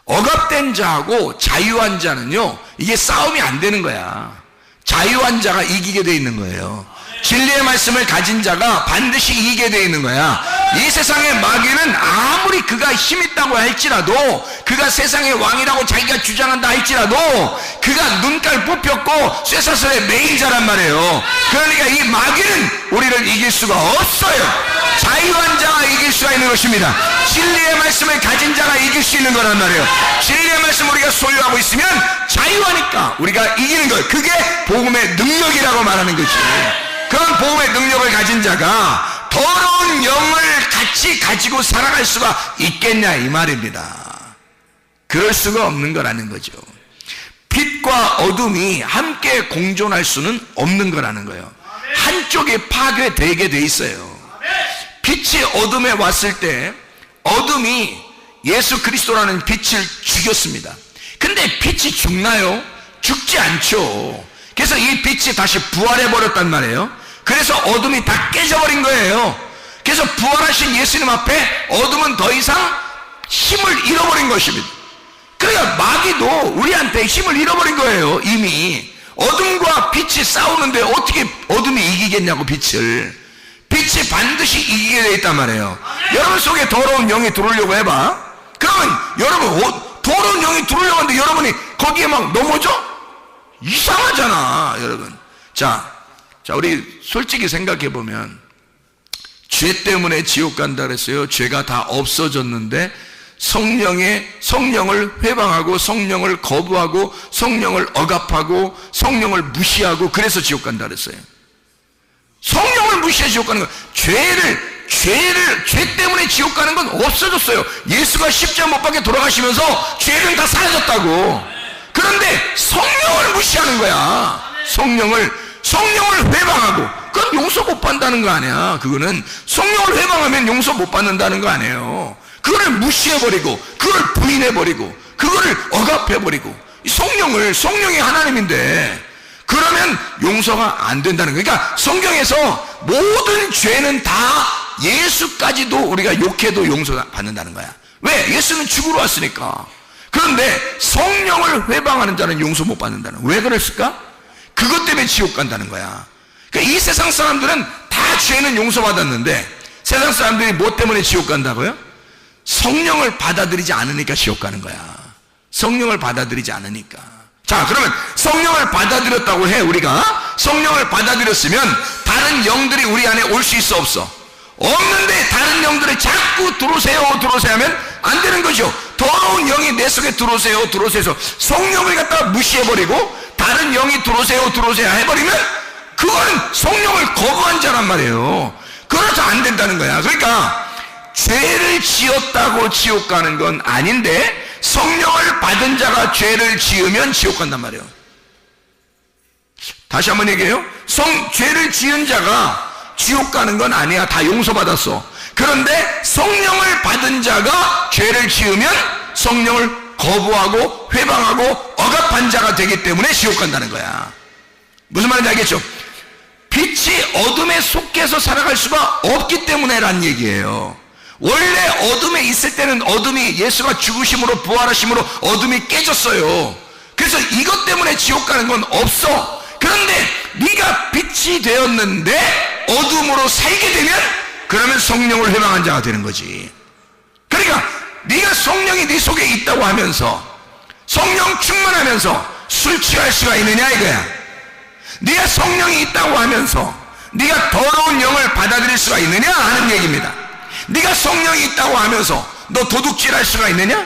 억압된 자하고 자유한 자는요, 이게 싸움이 안 되는 거야. 자유한 자가 이기게 돼 있는 거예요. 진리의 말씀을 가진 자가 반드시 이기게 되어 있는 거야. 이 세상의 마귀는 아무리 그가 힘 있다고 할지라도, 그가 세상의 왕이라고 자기가 주장한다 할지라도, 그가 눈깔 뽑혔고 쇠사슬의 매인자란 말이에요. 그러니까 이 마귀는 우리를 이길 수가 없어요. 자유한 자가 이길 수가 있는 것입니다. 진리의 말씀을 가진 자가 이길 수 있는 거란 말이에요. 진리의 말씀을 우리가 소유하고 있으면 자유하니까 우리가 이기는 거예요. 그게 복음의 능력이라고 말하는 거지. 그런 복음의 능력을 가진 자가 더러운 영을 같이 가지고 살아갈 수가 있겠냐 이 말입니다. 그럴 수가 없는 거라는 거죠. 빛과 어둠이 함께 공존할 수는 없는 거라는 거예요. 한쪽이 파괴되게 돼 있어요. 빛이 어둠에 왔을 때 어둠이 예수 그리스도라는 빛을 죽였습니다. 근데 빛이 죽나요? 죽지 않죠. 그래서 이 빛이 다시 부활해 버렸단 말이에요. 그래서 어둠이 다 깨져버린 거예요. 그래서 부활하신 예수님 앞에 어둠은 더 이상 힘을 잃어버린 것입니다. 그러니까 마귀도 우리한테 힘을 잃어버린 거예요. 이미 어둠과 빛이 싸우는데 어떻게 어둠이 이기겠냐고. 빛이 반드시 이기게 되어 있단 말이에요. 여러분 속에 더러운 영이 들어오려고 해봐. 그러면 여러분 더러운 영이 들어오려고 하는데 여러분이 거기에 막 넘어져? 이상하잖아 여러분. 자 우리 솔직히 생각해 보면 죄 때문에 지옥 간다 그랬어요. 죄가 다 없어졌는데 성령을 회방하고 성령을 거부하고 성령을 억압하고 성령을 무시하고 그래서 지옥 간다 그랬어요. 성령을 무시해 지옥 가는 거. 죄 때문에 지옥 가는 건 없어졌어요. 예수가 십자가 못 박혀 돌아가시면서 죄는 다 사라졌다고. 그런데 성령을 무시하는 거야. 성령을 회방하고, 그건 용서 못 받는다는 거 아니야. 그거는 성령을 회방하면 용서 못 받는다는 거 아니에요. 그거를 무시해버리고, 그걸 부인해버리고, 그거를 억압해버리고, 성령이 하나님인데 그러면 용서가 안 된다는 거예요. 그러니까 성경에서 모든 죄는 다 예수까지도 우리가 욕해도 용서받는다는 거야. 왜? 예수는 죽으러 왔으니까. 그런데 성령을 회방하는 자는 용서 못 받는다는 거야. 왜 그랬을까? 그것 때문에 지옥 간다는 거야. 그러니까 이 세상 사람들은 다 죄는 용서받았는데 세상 사람들이 뭐 때문에 지옥 간다고요? 성령을 받아들이지 않으니까 지옥 가는 거야. 성령을 받아들이지 않으니까. 자, 그러면 성령을 받아들였다고 해. 우리가 성령을 받아들였으면 다른 영들이 우리 안에 올 수 있어 없어? 없는데 다른 영들이 자꾸 들어오세요 하면 안 되는 거죠. 더러운 영이 내 속에 들어오세요 해서 성령을 갖다가 무시해버리고 다른 영이 들어오세요 해버리면 그거는 성령을 거부한 자란 말이에요. 그래서 안 된다는 거야. 그러니까 죄를 지었다고 지옥 가는 건 아닌데 성령을 받은 자가 죄를 지으면 지옥 간단 말이에요. 다시 한번 얘기해요. 죄를 지은 자가 지옥 가는 건 아니야. 다 용서받았어. 그런데 성령을 받은 자가 죄를 지으면 성령을 거부하고 회방하고 억압한 자가 되기 때문에 지옥 간다는 거야. 무슨 말인지 알겠죠? 빛이 어둠에 속해서 살아갈 수가 없기 때문에 라는 얘기예요. 원래 어둠에 있을 때는 어둠이 예수가 죽으심으로 부활하심으로 어둠이 깨졌어요. 그래서 이것 때문에 지옥 가는 건 없어. 그런데 네가 빛이 되었는데 어둠으로 살게 되면 그러면 성령을 회방한 자가 되는 거지. 그러니까 네가 성령이 네 속에 있다고 하면서 성령 충만하면서 술 취할 수가 있느냐 이거야. 네가 성령이 있다고 하면서 네가 더러운 영을 받아들일 수가 있느냐 하는 얘기입니다. 네가 성령이 있다고 하면서 너 도둑질할 수가 있느냐?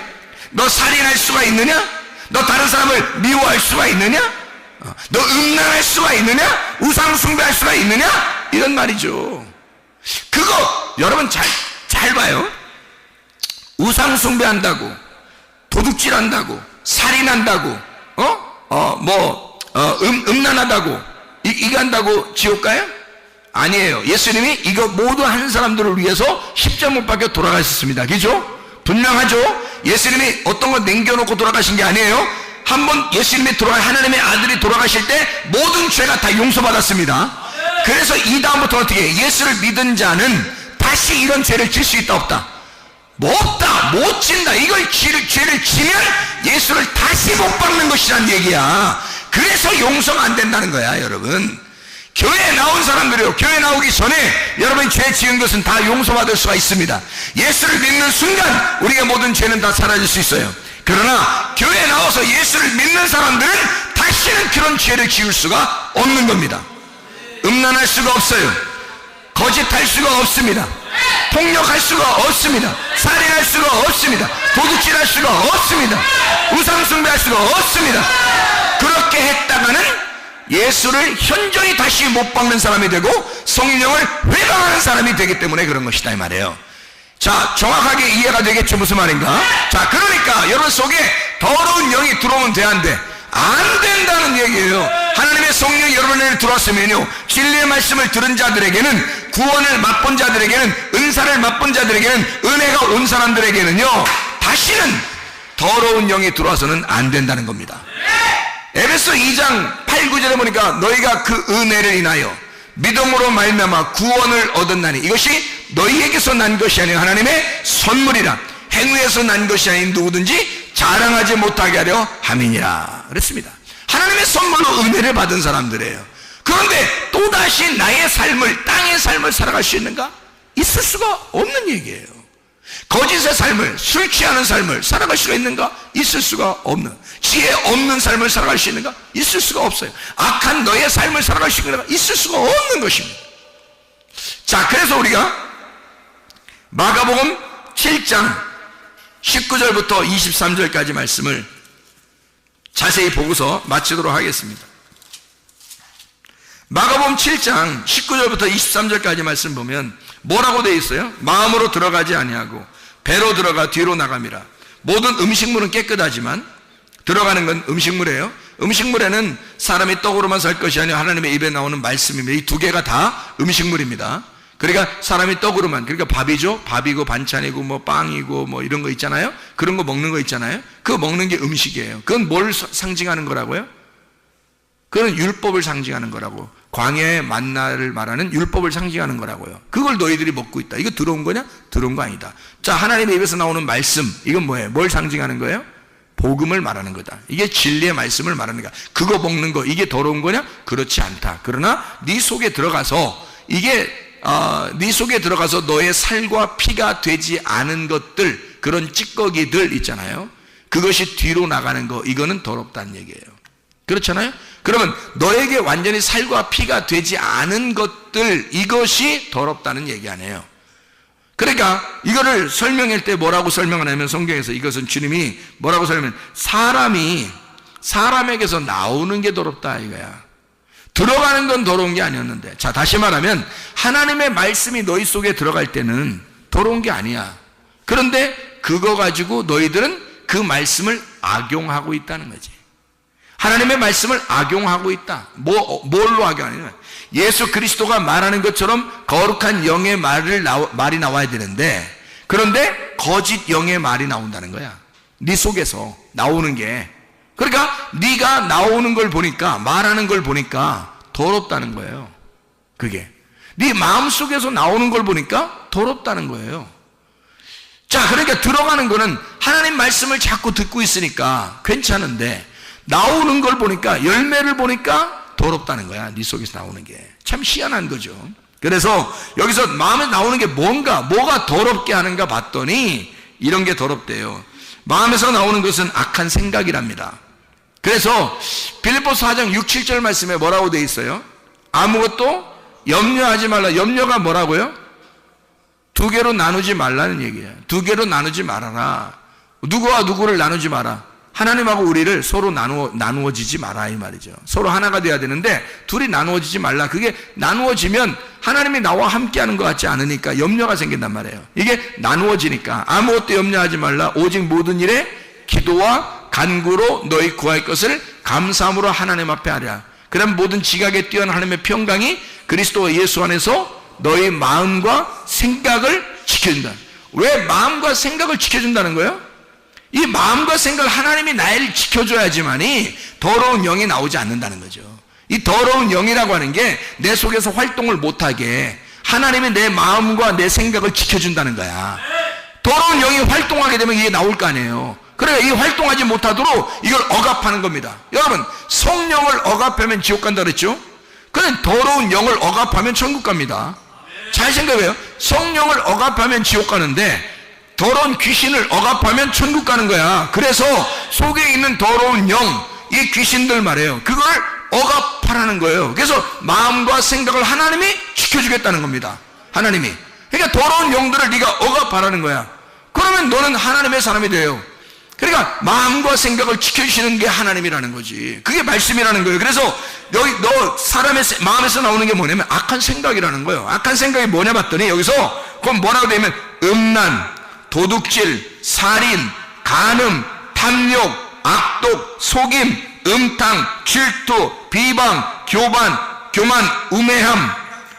너 살인할 수가 있느냐? 너 다른 사람을 미워할 수가 있느냐? 너 음란할 수가 있느냐? 우상 숭배할 수가 있느냐? 이런 말이죠. 그거 여러분 잘 봐요. 우상 숭배한다고, 도둑질한다고, 살인한다고, 음란하다고 이거 한다고 지옥 가요? 아니에요. 예수님이 이거 모두 하는 사람들을 위해서 십자가 못 박혀 돌아가셨습니다. 그죠? 분명하죠? 예수님이 어떤 거 남겨놓고 돌아가신 게 아니에요. 한번 예수님이 하나님의 아들이 돌아가실 때 모든 죄가 다 용서받았습니다. 그래서 이 다음부터 어떻게 해요? 예수를 믿은 자는 다시 이런 죄를 질 수 있다 없다? 없다. 못 진다. 이걸 죄를 지면 예수를 다시 못 박는 것이란 얘기야. 그래서 용서가 안 된다는 거야 여러분. 교회에 나온 사람들이요, 교회 나오기 전에 여러분이 죄 지은 것은 다 용서받을 수가 있습니다. 예수를 믿는 순간 우리의 모든 죄는 다 사라질 수 있어요. 그러나 교회에 나와서 예수를 믿는 사람들은 다시는 그런 죄를 지을 수가 없는 겁니다. 음란할 수가 없어요. 거짓할 수가 없습니다. 폭력할 수가 없습니다. 살인할 수가 없습니다. 도둑질할 수가 없습니다. 우상숭배할 수가 없습니다. 그렇게 했다가는 예수를 현저히 다시 못 박는 사람이 되고 성령을 회방하는 사람이 되기 때문에 그런 것이다 이 말이에요. 자, 정확하게 이해가 되겠죠? 무슨 말인가? 자, 그러니까 여러분 속에 더러운 영이 들어오면 돼안돼? 안 된다는 얘기예요. 하나님의 성령이 여러분에게 들어왔으면요, 진리의 말씀을 들은 자들에게는, 구원을 맛본 자들에게는, 은사를 맛본 자들에게는, 은혜가 온 사람들에게는요, 다시는 더러운 영이 들어와서는 안 된다는 겁니다. 에베소 2장 8, 9절에 보니까 너희가 그 은혜를 인하여 믿음으로 말미암아 구원을 얻었나니 이것이 너희에게서 난 것이 아니라 하나님의 선물이라. 행위에서 난 것이 아닌 누구든지 자랑하지 못하게 하려 함이니라 그랬습니다. 하나님의 선물로 은혜를 받은 사람들이에요. 그런데 또다시 나의 삶을, 땅의 삶을 살아갈 수 있는가? 있을 수가 없는 얘기예요. 거짓의 삶을, 술 취하는 삶을 살아갈 수가 있는가? 있을 수가 없는, 지혜 없는 삶을 살아갈 수 있는가? 있을 수가 없어요. 악한 너의 삶을 살아갈 수 있는가? 있을 수가 없는 것입니다. 자, 그래서 우리가 마가복음 7장 19절부터 23절까지 말씀을 자세히 보고서 마치도록 하겠습니다. 마가복음 7장 19절부터 23절까지 말씀 보면 뭐라고 되어 있어요? 마음으로 들어가지 아니하고 배로 들어가 뒤로 나감이라. 모든 음식물은 깨끗하지만 들어가는 건 음식물이에요. 음식물에는 사람이 떡으로만 살 것이 아니라 하나님의 입에 나오는 말씀입니다. 이 두 개가 다 음식물입니다. 그러니까 사람이 떡으로만, 그러니까 밥이죠. 밥이고 반찬이고 뭐 빵이고 뭐 이런 거 있잖아요. 그런 거 먹는 거 있잖아요. 그거 먹는 게 음식이에요. 그건 뭘 상징하는 거라고요? 그건 율법을 상징하는 거라고. 광야의 만나를 말하는 율법을 상징하는 거라고요. 그걸 너희들이 먹고 있다. 이거 들어온 거냐? 들어온 거 아니다. 자, 하나님의 입에서 나오는 말씀, 이건 뭐예요? 뭘 상징하는 거예요? 복음을 말하는 거다. 이게 진리의 말씀을 말하는 거야. 그거 먹는 거, 이게 더러운 거냐? 그렇지 않다. 그러나 네 속에 들어가서, 이게 네 속에 들어가서 너의 살과 피가 되지 않은 것들, 그런 찌꺼기들 있잖아요. 그것이 뒤로 나가는 거, 이거는 더럽다는 얘기예요. 그렇잖아요? 그러면 너에게 완전히 살과 피가 되지 않은 것들, 이것이 더럽다는 얘기 아니에요. 그러니까 이거를 설명할 때 뭐라고 설명하냐면, 성경에서 이것은 주님이 뭐라고 설명하면, 사람에게서 나오는 게 더럽다 이거야. 들어가는 건 더러운 게 아니었는데. 자, 다시 말하면 하나님의 말씀이 너희 속에 들어갈 때는 더러운 게 아니야. 그런데 그거 가지고 너희들은 그 말씀을 악용하고 있다는 거지. 하나님의 말씀을 악용하고 있다. 뭘로 악용하느냐? 예수 그리스도가 말하는 것처럼 거룩한 영의 말이 나와야 되는데, 그런데 거짓 영의 말이 나온다는 거야. 네 속에서 나오는 게. 그러니까 네가 나오는 걸 보니까, 말하는 걸 보니까 더럽다는 거예요. 그게 네 마음속에서 나오는 걸 보니까 더럽다는 거예요. 자, 그러니까 들어가는 거는 하나님 말씀을 자꾸 듣고 있으니까 괜찮은데, 나오는 걸 보니까, 열매를 보니까 더럽다는 거야. 네 속에서 나오는 게. 참 희한한 거죠. 그래서 여기서 마음에 나오는 게 뭐가 더럽게 하는가 봤더니 이런 게 더럽대요. 마음에서 나오는 것은 악한 생각이랍니다. 그래서 빌립보서 4장 6, 7절 말씀에 뭐라고 돼 있어요? 아무것도 염려하지 말라. 염려가 뭐라고요? 두 개로 나누지 말라는 얘기예요. 두 개로 나누지 말아라. 누구와 누구를 나누지 마라. 하나님하고 우리를 서로 나누어지지 마라 이 말이죠. 서로 하나가 돼야 되는데 둘이 나누어지지 말라. 그게 나누어지면 하나님이 나와 함께하는 것 같지 않으니까 염려가 생긴단 말이에요. 이게 나누어지니까 아무것도 염려하지 말라. 오직 모든 일에 기도와 간구로 너희 구할 것을 감사함으로 하나님 앞에 하랴. 그럼 모든 지각에 뛰어난 하나님의 평강이 그리스도 예수 안에서 너희 마음과 생각을 지켜준다. 왜 마음과 생각을 지켜준다는 거예요? 이 마음과 생각을 하나님이 나를 지켜줘야지만이 더러운 영이 나오지 않는다는 거죠. 이 더러운 영이라고 하는 게 내 속에서 활동을 못하게 하나님이 내 마음과 내 생각을 지켜준다는 거야. 더러운 영이 활동하게 되면 이게 나올 거 아니에요. 그러니까 이 활동하지 못하도록 이걸 억압하는 겁니다. 여러분, 성령을 억압하면 지옥 간다 그랬죠? 그런데 더러운 영을 억압하면 천국 갑니다. 잘 생각해요. 성령을 억압하면 지옥 가는데 더러운 귀신을 억압하면 천국 가는 거야. 그래서 속에 있는 더러운 영, 이 귀신들 말이에요. 그걸 억압하라는 거예요. 그래서 마음과 생각을 하나님이 지켜주겠다는 겁니다. 하나님이. 그러니까 더러운 영들을 네가 억압하라는 거야. 그러면 너는 하나님의 사람이 돼요. 그러니까 마음과 생각을 지켜주시는 게 하나님이라는 거지. 그게 말씀이라는 거예요. 그래서 여기 너 사람의 마음에서 나오는 게 뭐냐면 악한 생각이라는 거예요. 악한 생각이 뭐냐 봤더니 여기서 그럼 뭐라고 되면 음란, 도둑질, 살인, 간음, 탐욕, 악독, 속임, 음탕, 질투, 비방, 교반, 교만, 우매함,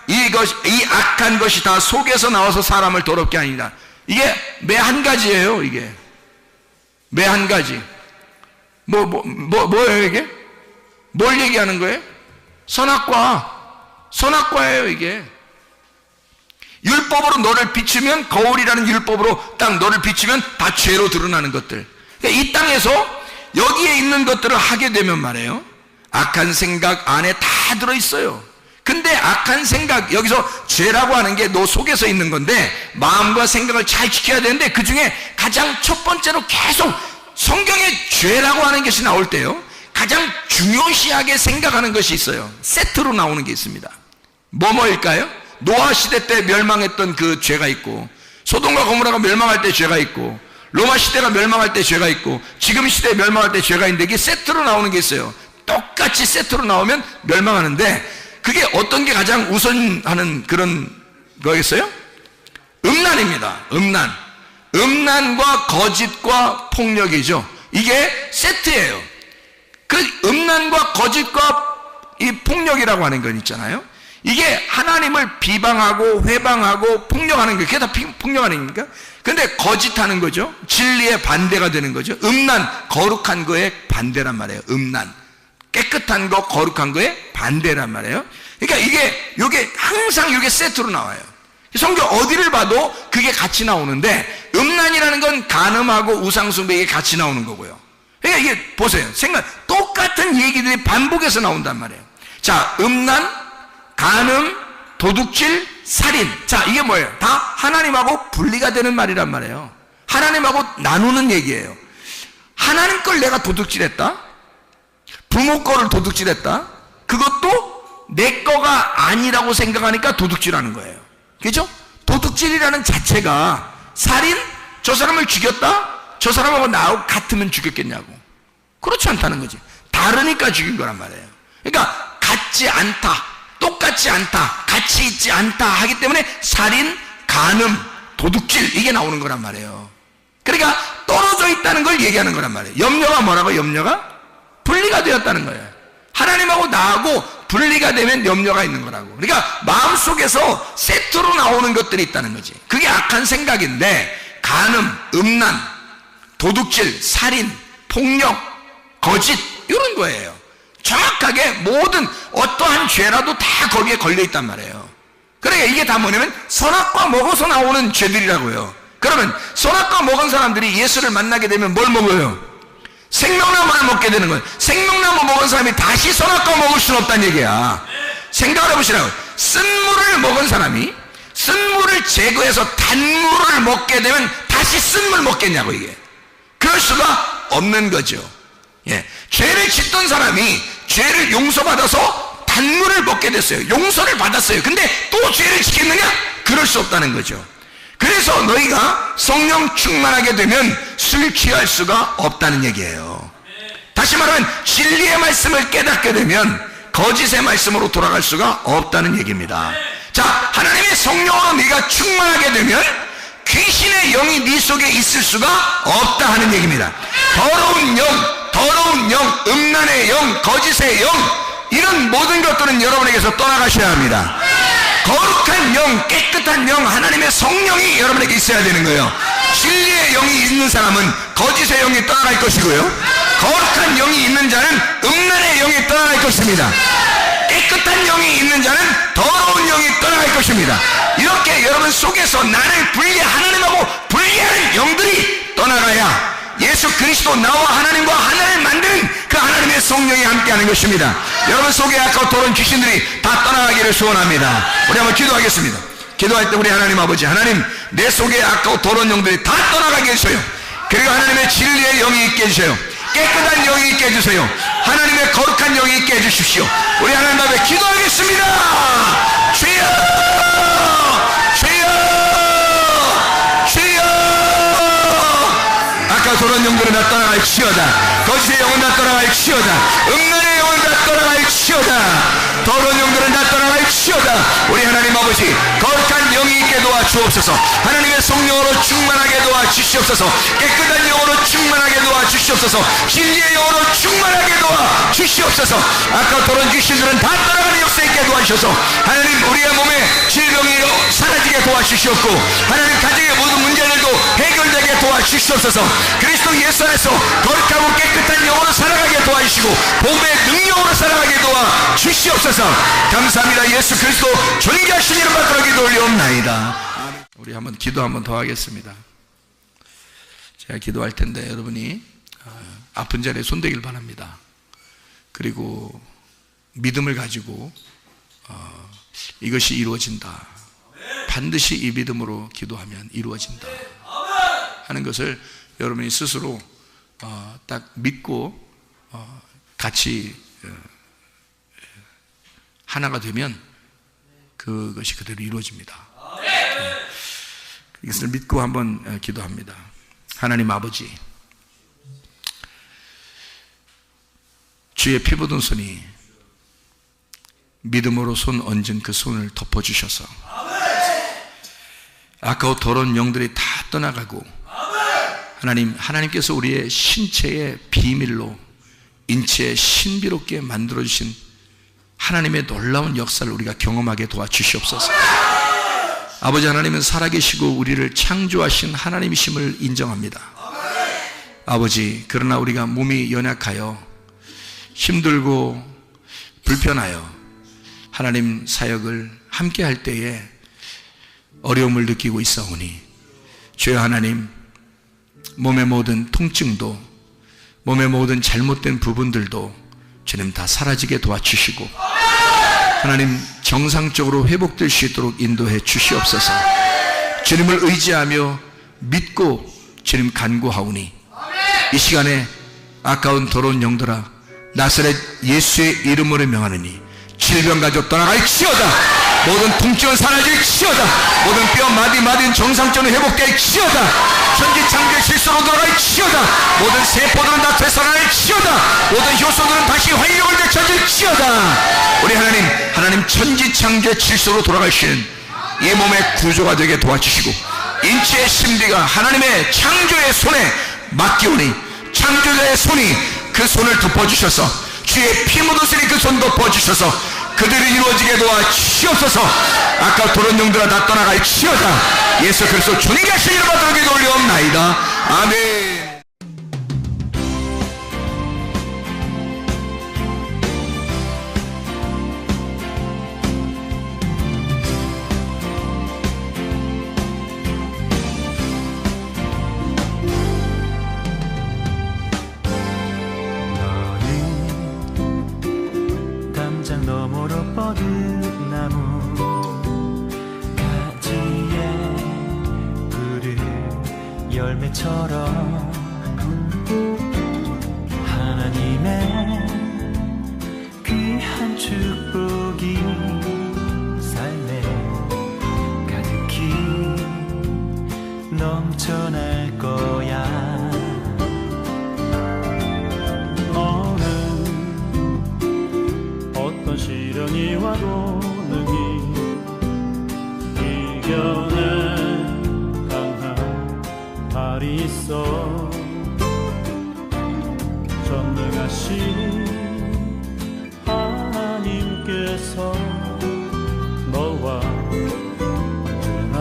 이 악한 것이 다 속에서 나와서 사람을 더럽게 하니라. 이게 매 한 가지예요. 이게 매 한 가지. 뭐예요 이게? 뭘 얘기하는 거예요? 선악과예요 이게. 율법으로 너를 비추면, 거울이라는 율법으로 딱 너를 비추면 다 죄로 드러나는 것들. 그러니까 이 땅에서 여기에 있는 것들을 하게 되면 말이에요, 악한 생각 안에 다 들어있어요. 근데 악한 생각, 여기서 죄라고 하는 게 너 속에서 있는 건데 마음과 생각을 잘 지켜야 되는데 그 중에 가장 첫 번째로 계속 성경에 죄라고 하는 것이 나올 때요, 가장 중요시하게 생각하는 것이 있어요. 세트로 나오는 게 있습니다. 뭐일까요? 노아 시대 때 멸망했던 그 죄가 있고, 소돔과 고모라가 멸망할 때 죄가 있고, 로마 시대가 멸망할 때 죄가 있고, 지금 시대에 멸망할 때 죄가 있는데 이게 세트로 나오는 게 있어요. 똑같이 세트로 나오면 멸망하는데 그게 어떤 게 가장 우선하는 그런 거겠어요? 음란입니다. 음란과 거짓과 폭력이죠. 이게 세트예요. 그 음란과 거짓과 이 폭력이라고 하는 건 있잖아요. 이게 하나님을 비방하고 회방하고 폭력하는 거예요. 그게 다 폭력 아닙니까? 근데 거짓하는 거죠. 진리의 반대가 되는 거죠. 음란, 거룩한 거에 반대란 말이에요. 음란, 깨끗한 거, 거룩한 거에 반대란 말이에요. 그러니까 이게 항상 이게 세트로 나와요. 성경 어디를 봐도 그게 같이 나오는데, 음란이라는 건 간음하고 우상숭배, 이게 같이 나오는 거고요. 그러니까 이게 보세요. 똑같은 얘기들이 반복해서 나온단 말이에요. 자, 음란, 간음, 도둑질, 살인. 자, 이게 뭐예요? 다 하나님하고 분리가 되는 말이란 말이에요. 하나님하고 나누는 얘기예요. 하나님 걸 내가 도둑질했다? 부모 거를 도둑질했다? 그것도 내 거가 아니라고 생각하니까 도둑질하는 거예요. 그죠? 도둑질이라는 자체가, 살인? 저 사람을 죽였다? 저 사람하고 나하고 같으면 죽였겠냐고. 그렇지 않다는 거지. 다르니까 죽인 거란 말이에요. 그러니까 같지 않다, 똑같지 않다, 같이 있지 않다 하기 때문에 살인, 간음, 도둑질, 이게 나오는 거란 말이에요. 그러니까 떨어져 있다는 걸 얘기하는 거란 말이에요. 염려가 뭐라고? 염려가 분리가 되었다는 거예요. 하나님하고 나하고 분리가 되면 염려가 있는 거라고. 그러니까 마음속에서 세트로 나오는 것들이 있다는 거지. 그게 악한 생각인데, 간음, 음란, 도둑질, 살인, 폭력, 거짓, 이런 거예요. 정확하게 모든 어떠한 죄라도 다 거기에 걸려있단 말이에요. 그러니까 이게 다 뭐냐면 선악과 먹어서 나오는 죄들이라고요. 그러면 선악과 먹은 사람들이 예수를 만나게 되면 뭘 먹어요? 생명나무를 먹게 되는 거예요. 생명나무 먹은 사람이 다시 선악과 먹을 수는 없다는 얘기야. 생각을 해보시라고요. 쓴물을 먹은 사람이 쓴물을 제거해서 단물을 먹게 되면 다시 쓴물 먹겠냐고. 이게 그럴 수가 없는 거죠. 예. 죄를 짓던 사람이 죄를 용서받아서 단물을 먹게 됐어요. 용서를 받았어요. 근데 또 죄를 짓겠느냐? 그럴 수 없다는 거죠. 그래서 너희가 성령 충만하게 되면 술 취할 수가 없다는 얘기예요. 다시 말하면 진리의 말씀을 깨닫게 되면 거짓의 말씀으로 돌아갈 수가 없다는 얘기입니다. 자, 하나님의 성령으로 네가 충만하게 되면 귀신의 영이 네 속에 있을 수가 없다 하는 얘기입니다. 더러운 영, 음란의 영, 거짓의 영, 이런 모든 것들은 여러분에게서 떠나가셔야 합니다. 거룩한 영, 깨끗한 영, 하나님의 성령이 여러분에게 있어야 되는 거예요. 진리의 영이 있는 사람은 거짓의 영이 떠나갈 것이고요, 거룩한 영이 있는 자는 음란의 영이 떠나갈 것입니다. 깨끗한 영이 있는 자는 더러운 영이 떠나갈 것입니다. 이렇게 여러분 속에서 나를 하나님하고 분리하는 영들이 떠나가야 예수 그리스도 나와 하나님과 하나를 만드는 그 하나님의 성령이 함께하는 것입니다. 여러분 속에 아까 돌아온 귀신들이 다 떠나가기를 소원합니다. 우리 한번 기도하겠습니다. 기도할 때 우리 하나님 아버지, 하나님 내 속에 아까 돌아온 영들이 다 떠나가게 해주세요. 그리고 하나님의 진리의 영이 있게 해주세요. 깨끗한 영이 있게 해주세요. 하나님의 거룩한 영이 있게 해주십시오. 우리 하나님 앞에 기도하겠습니다. 주여, 주여, 주여. 아까 돌아온 영들은 다 떠나갈지어다. 거짓의 영은 다 떠나갈지어다. 음란의 영은 다 떠나갈지어다. 더러운 영들은 다 떠나갈지어다. 우리 하나님 아버지, 거룩한 영이 있게 도와주옵소서. 하나님의 성령으로 충만하게 도와주시옵소서. 깨끗한 영으로 충만하게 도와주시옵소서. 진리의 영으로 충만하게 도와주시옵소서. 아까 더러운 귀신들은 다 떠나가는 역사 있게 도와주셔서 하나님 우리의 몸에 질병이 사라지게 도와주시옵고, 하나님 가정의 모든 문제들도 해결되게 도와주시옵소서. 그리스도 예수 안에서 거룩하고 깨끗한 영으로 살아가게 도와주시고 복음의 능력으로 살아가게 도와주시옵소서. 감사합니다. 예수 그리스도 존귀하신 이름 받들어 기도 올리옵나이다. 우리 한번 기도 한번 더 하겠습니다. 제가 기도할 텐데 여러분이 아픈 자리에 손대길 바랍니다. 그리고 믿음을 가지고 이것이 이루어진다, 반드시 이 믿음으로 기도하면 이루어진다 하는 것을 여러분이 스스로 딱 믿고 같이 하나가 되면 그것이 그대로 이루어집니다. 이것을 믿고 한번 기도합니다. 하나님 아버지, 주의 피 묻은 손이 믿음으로 손 얹은 그 손을 덮어주셔서 아까워 더러운 영들이 다 떠나가고, 하나님께서 우리의 신체의 비밀로 인체에 신비롭게 만들어주신 하나님의 놀라운 역사를 우리가 경험하게 도와주시옵소서. 아버지 하나님은 살아계시고 우리를 창조하신 하나님이심을 인정합니다. 아버지, 그러나 우리가 몸이 연약하여 힘들고 불편하여 하나님 사역을 함께 할 때에 어려움을 느끼고 있사오니, 주여 하나님, 몸의 모든 통증도, 몸의 모든 잘못된 부분들도 주님 다 사라지게 도와주시고 하나님 정상적으로 회복될 수 있도록 인도해 주시옵소서. 주님을 의지하며 믿고 주님 간구하오니, 이 시간에 아까운 더러운 영들아, 나사렛 예수의 이름으로 명하느니 질병 가지고 떠나갈지어다. 모든 통증은 사라질지어다. 모든 뼈 마디마디는 정상적으로 회복될지어다. 천지창조의 질서로 돌아갈지어다. 모든 세포들은 다 되살아날지어다. 모든 효소들은 다시 활력을 되찾을지어다. 우리 하나님 천지창조의 질서로 돌아가시는 이 몸의 구조가 되게 도와주시고, 인체의 신비가 하나님의 창조의 손에 맡기오니 창조자의 손이 그 손을 덮어주셔서, 주의 피 묻으시니 그 손 덮어주셔서 그들이 이루어지게 도와주시옵소서. 아까 도른 영들아 다 떠나갈지어다. 예수 그리스도 존귀하신 이름 받들어 기도 올리옵나이다. 아멘. 너머로 뻗은 나무 가지에 푸른 열매처럼 하나님의 귀한 축복이 삶에 가득히 넘쳐날 거야. 시련이 와도 능히 이겨낼 강한 발이 있어. 전능하신 하나님께서 너와 언제나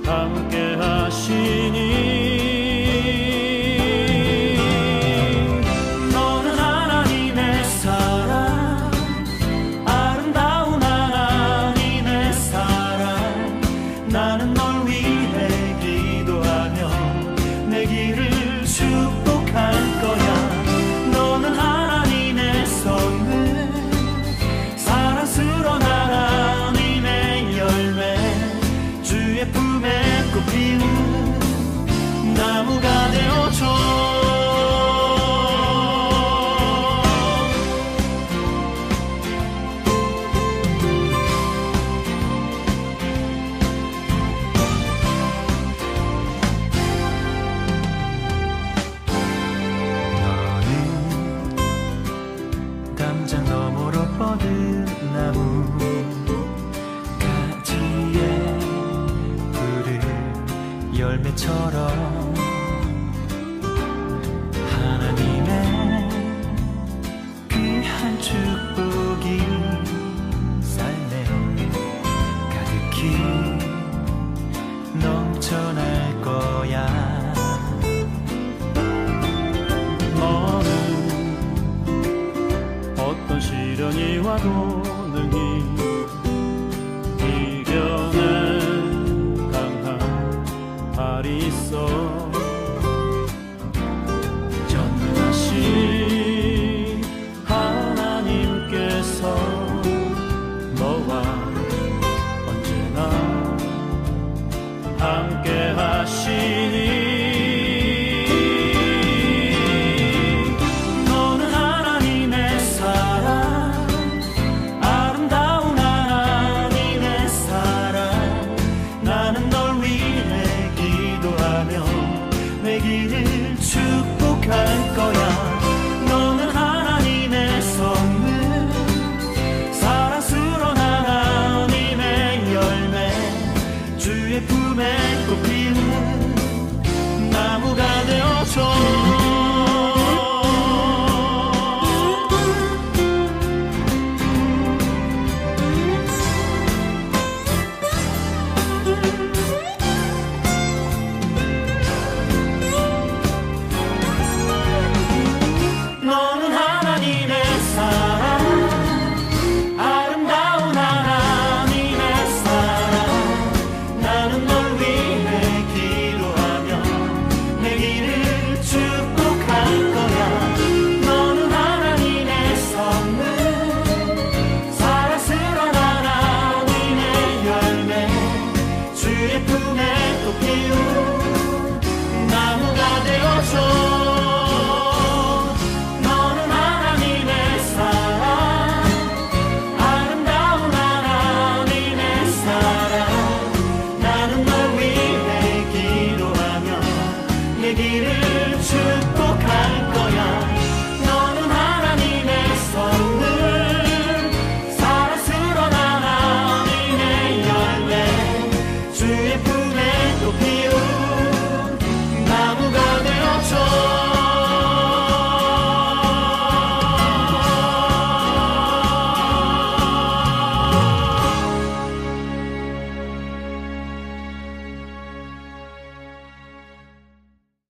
함께 하시니 나는 널 위해 기도하며 내 내 길을 축복할 거야. 너는 하나님의 선물, 사랑스러운 하나님의 열매, 주의 품에 꽃피운 나무가 되어줘. 뻗은 나무 가지에 푸른 열매처럼 하나님의 귀한 축복이 삶에 가득히 넘쳐날 거야. 너는 어떤 시련이 와도 능히 이겨낸 강한 발이 있어. 전능하신 하나님께서 너와 언제나 함께 하시니 내 길을